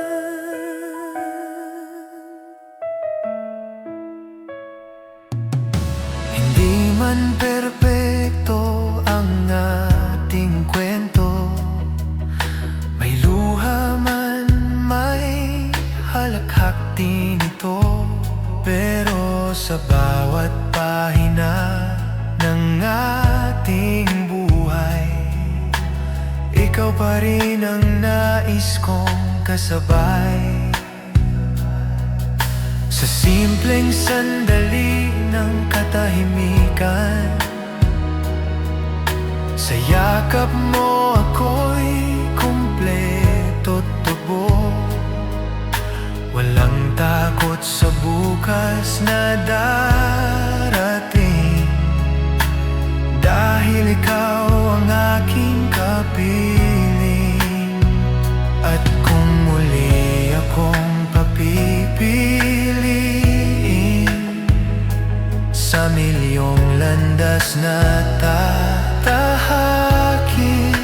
Hindi man perpekto ang ating kwento, may luha man, may halakhak din ito. Pero sa bawat pahina ng ating buhay, ikaw pa rin ang nais kong kasabay. Sa simpleng sandali ng katahimikan, sa yakap mo ako'y kumpleto tubo. Walang takot sa bukas na darating, dahil ikaw ang aking kapiling. At kung muli akong papipiliin sa milyong landas na tatahakin,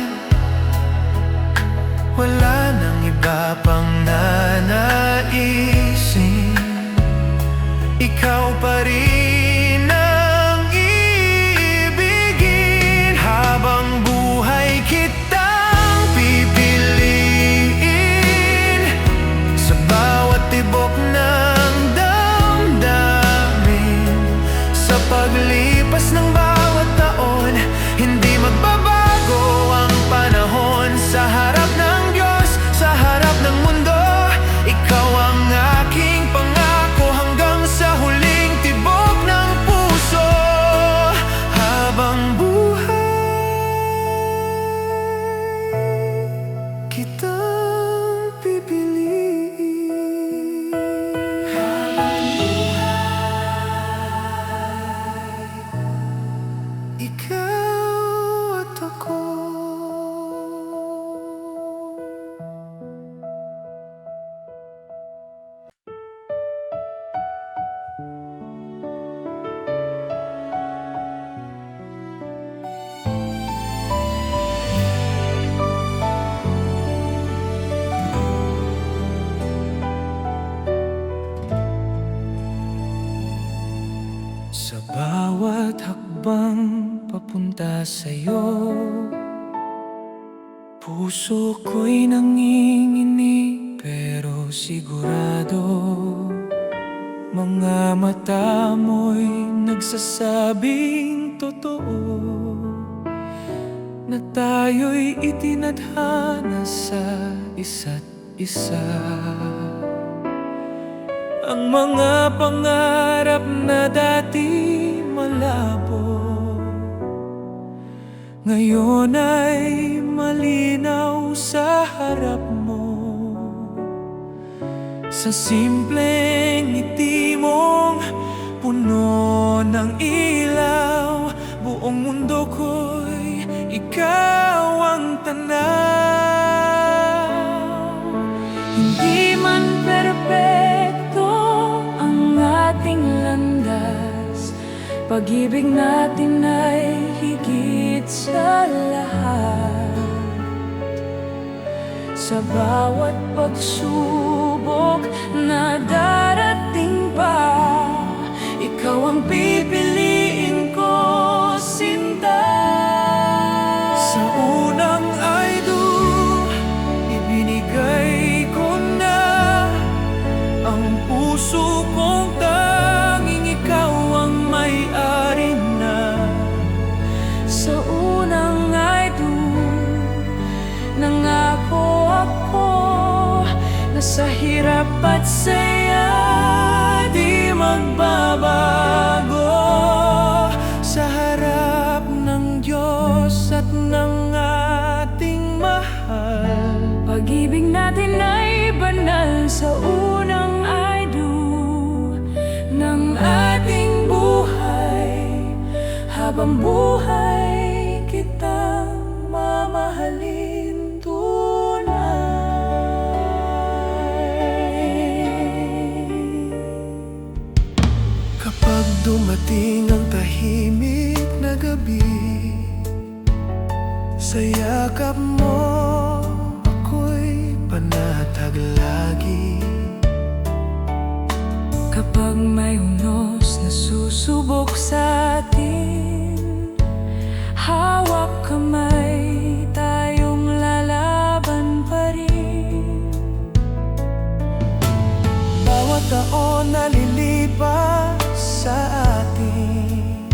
wala nang iba pang nanaisin. Ikaw pa rin ang iibigin. Habang buhay kitang pipiliin, sa bawat tibok ng damdamin, sa paglipas ng bawat taon, hindi magbabago ang panahon. Sa harap ng Diyos, sa harap ng mundo, ikaw ang aking pangako hanggang sa huling tibok ng puso. Habang buhay kitang pipiliin. Habang buhay, ikaw at ako. Sa bawat hakbang papunta sa'yo, puso ko'y nanginginig pero sigurado. Mga mata mo'y nagsasabing totoo, na tayo'y itinadhana sa isa't isa. Ang mga pangarap na dati malabo, ngayon ay malinaw sa harap mo. Sa simpleng ngiti mong puno ng ilaw, buong mundo ko'y ikaw ang tanaw. Hindi man perpekto ang ating landas, pag-ibig natin ay higit sa lahat. Sa bawat pagsubok na darating pa, ikaw ang pipiliin ko, sinta. Sa unang I-do, ibinigay ko na ang puso kong tanging ikaw ang may-ari na. Sa unang I-do, nangako ako na sa hirap at saya di magbabago. Sa harap ng Diyos at ng ating mahal, Pag-ibig natin ay banal sa unang I-do ng ating buhay. Habang buhay kitang mamahalin tunay. kapag dumating ang tahimik na gabi, sa yakap mo ako'y panatag lagi. Kapag may unos na susubok sa atin, hawak kamay, tayong lalaban pa rin. Bawat taon na lilipas sa atin,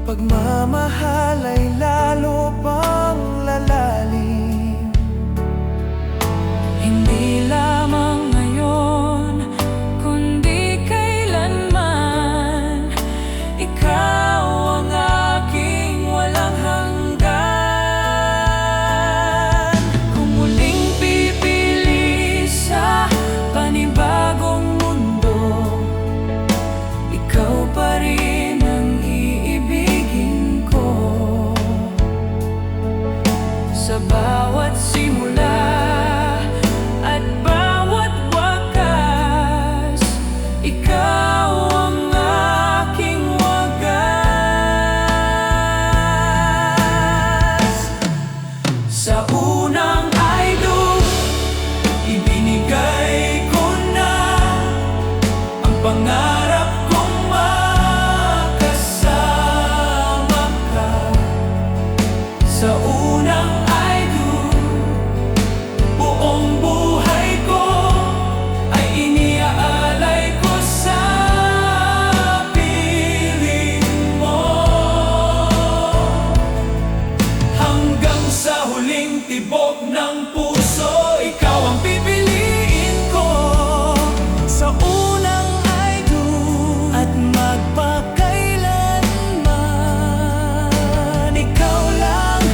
pagmamahal ay lalo pang lalalim. Hindi lamang ngayon, kundi kailanman, ikaw ang aking walang hanggan. Kung muling pipili sa panibagong mundo, ikaw pa rin ang iibigin ko. Sa bawat simula at bawat wakas, ikaw ang aking wagas. Sa unang I-do, ibinigay ko na ang pangarap kong makasama ka. Sa unang I-do, buong buhay ko ay iniaalay ko sa piling mo. Hanggang sa huling tibok ng puso, ikaw ang pipiliin ko. Sa unang I-do at magpakailanman, ikaw lang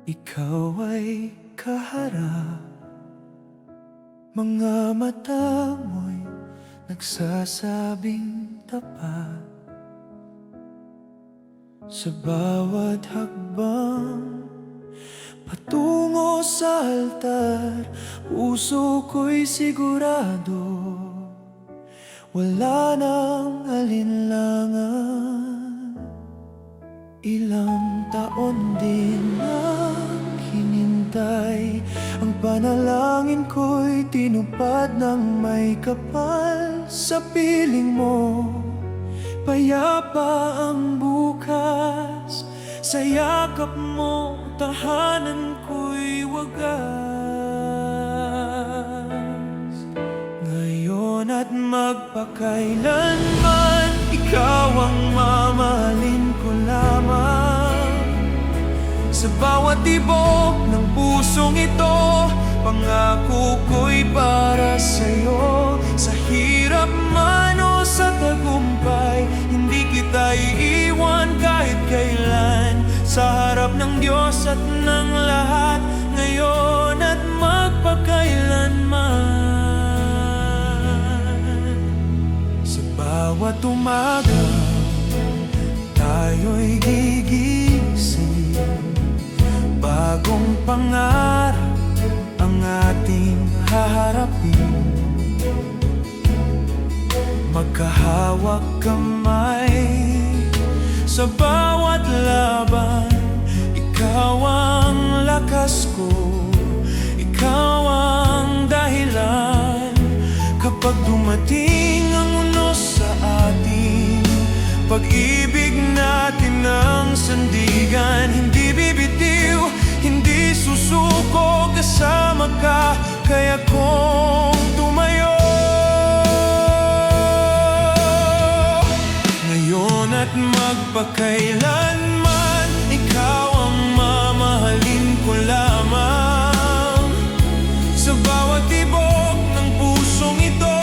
ikaw ay kaharap. Mga mata mo'y nagsasabing tapat. Sa bawat hakbang patungo sa altar, puso ko'y sigurado wala nang alinlangan. Ilang taon din ang hinintay, ang panalangin ko'y tinupad ng may kapal. Sa piling mo, payapa ang bukas. Sa yakap mo, tahanan ko'y wagas. Ngayon at magpakailanman, ikaw ang mamahalin ko lamang. Sa bawat tibok ng pusong ito, pangako ko'y para sa'yo. Sa hirap man o sa tagumpay, hindi kita iiwan kahit kailan. Sa harap ng Diyos at ng lahat, ngayon at magpakailanman. Sa bawat umaga, tayo'y gigising. Bagong pangarap ang ating haharapin. Magkahawak kamay sa bawat laban. Ikaw ang lakas ko, ikaw ang dahilan. Kapag dumating ang unos sa atin, pag-ibig natin ang sandigan. Hindi bibitiw, hindi susuko, kasama ka, kaya kong tumayo. Ngayon at magpakailanman, ikaw ang mamahalin ko lamang. Sa bawat tibok ng pusong ito,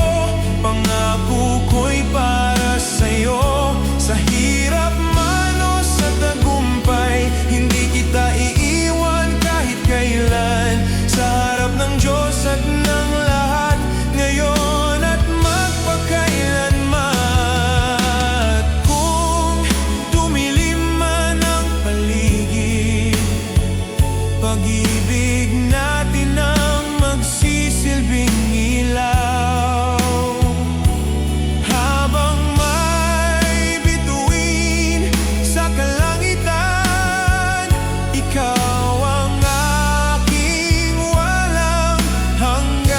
pangako ko'y para sa'yo. Sa hirap man o sa tagumpay, hindi kita iiwan kahit kailan. Sa harap ng Diyos at ng lahat, ngayon at magpakailanman. Kung tumilim man ang paligid, pag-ibig natin ang magsisilbing ilaw. Habang may bituin sa kalangitan, ikaw ang aking walang hanggan.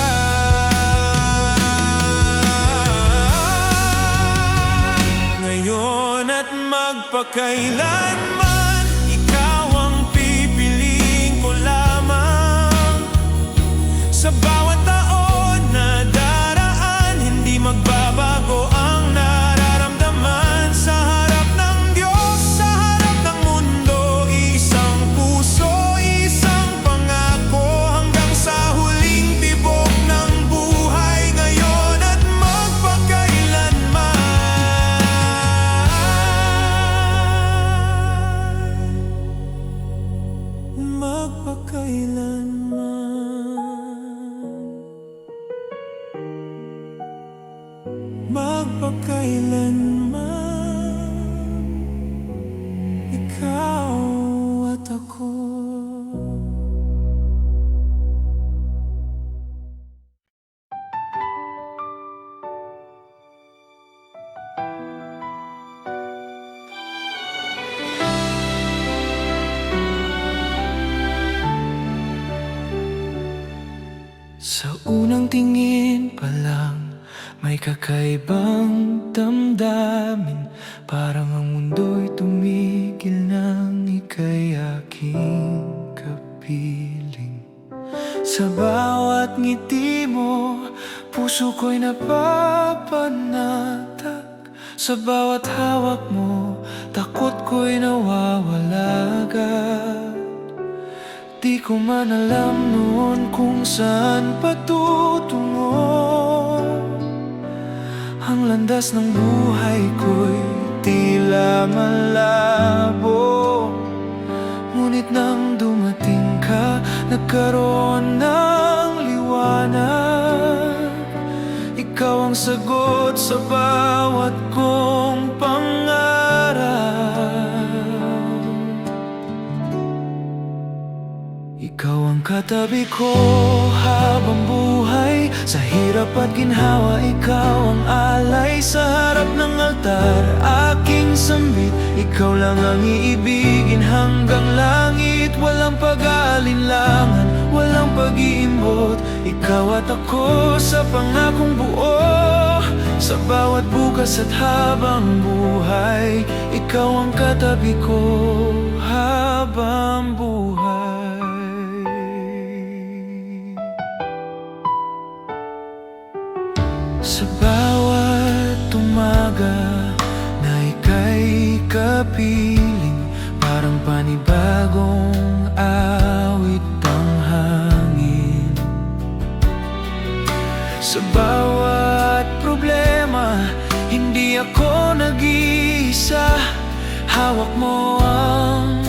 Ngayon at magpakailanman, ikaw ang pipiliin ko lamang. Sa bawat taon na daraan, hindi magbabago ang nararamdaman. Sa harap ng Diyos, sa harap ng mundo, isang puso, isang pangako, hanggang sa huling tibok ng buhay. Ngayon at magpakailanman. Magpakailanman, ikaw at ako. Sa unang tingin pa lang, may kakaibang damdamin. Parang ang mundo'y tumigil nang ika'y aking kapiling. Sa bawat ngiti mo, puso ko'y napapanatag. Sa bawat hawak mo, takot ko'y nawawala agad. Di ko man alam noon kung saan patutungo. Ang landas ng buhay ko'y tila malabo. Ngunit nang dumating ka, nagkaroon ng liwanag. Ikaw ang sagot sa bawat kong pangarap. Ikaw ang katabi ko habang buhay. Sa hirap at ginhawa, ikaw ang alay. Sa harap ng altar, aking sambit. Ikaw lang ang iibigin hanggang langit. Walang pag-aalinlangan, walang pag-iimbot. Ikaw at ako sa pangakong buo. Sa bawat bukas at habang buhay, ikaw ang katabi ko habang buhay. Sa bawat umaga na ika'y kapiling, parang panibagong awit ang hangin. Sa bawat problema, hindi ako nag-iisa. Hawak mo ang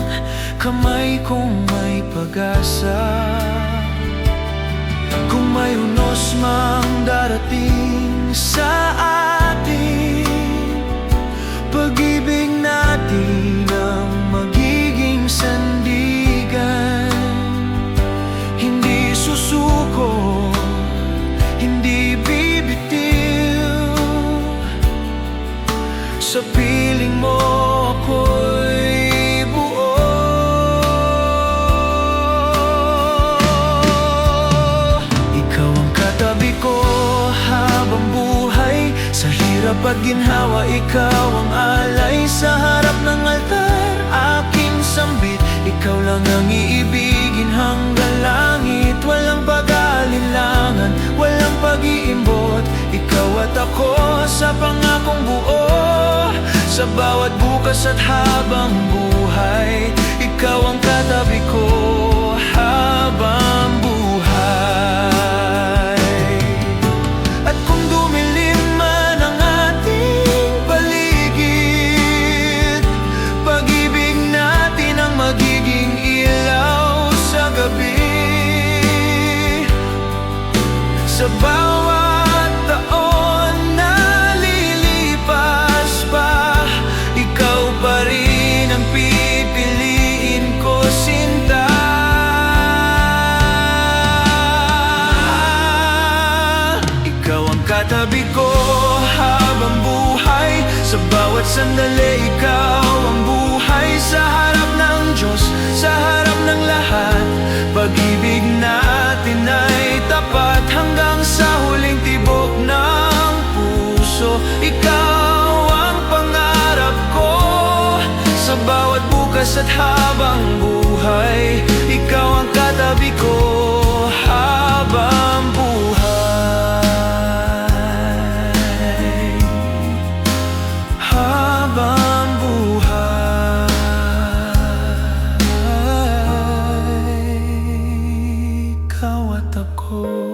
kamay kong may pag-asa. Kung may unos mang darating sa atin, pag-ibig natin ang magiging sandigan. Hindi susuko, hindi bibitiw. Sa piling mo ako'y buo. Ikaw ang katabi ko habang buhay. Sa hirap at ginhawa, ikaw ang alay. Sa harap ng altar, aking sambit. Ikaw lang ang iibigin hanggang langit. Walang pag-aalinlangan, walang pag-iimbot. Ikaw at ako sa pangakong buo. Sa bawat bukas at habang buhay, ikaw ang katabi ko habang buhay. At kung dumilim man ang ating paligid, pag-ibig natin ang magiging ilaw sa gabi. Sa bawat taon na lilipas pa, ikaw pa rin ang pipiliin ko, sinta. Ikaw ang katabi ko habang buhay. Sa bawat sandali, ikaw ang buhay. Sa harap ng Diyos, sa harap ng lahat, pag-ibig natin ay tapat hanggang sa huling tibok ng puso. Ikaw ang pangarap ko sa bawat bukas at habang buhay. Ikaw ang katabi ko habang buhay. Habang buhay, ikaw at ako.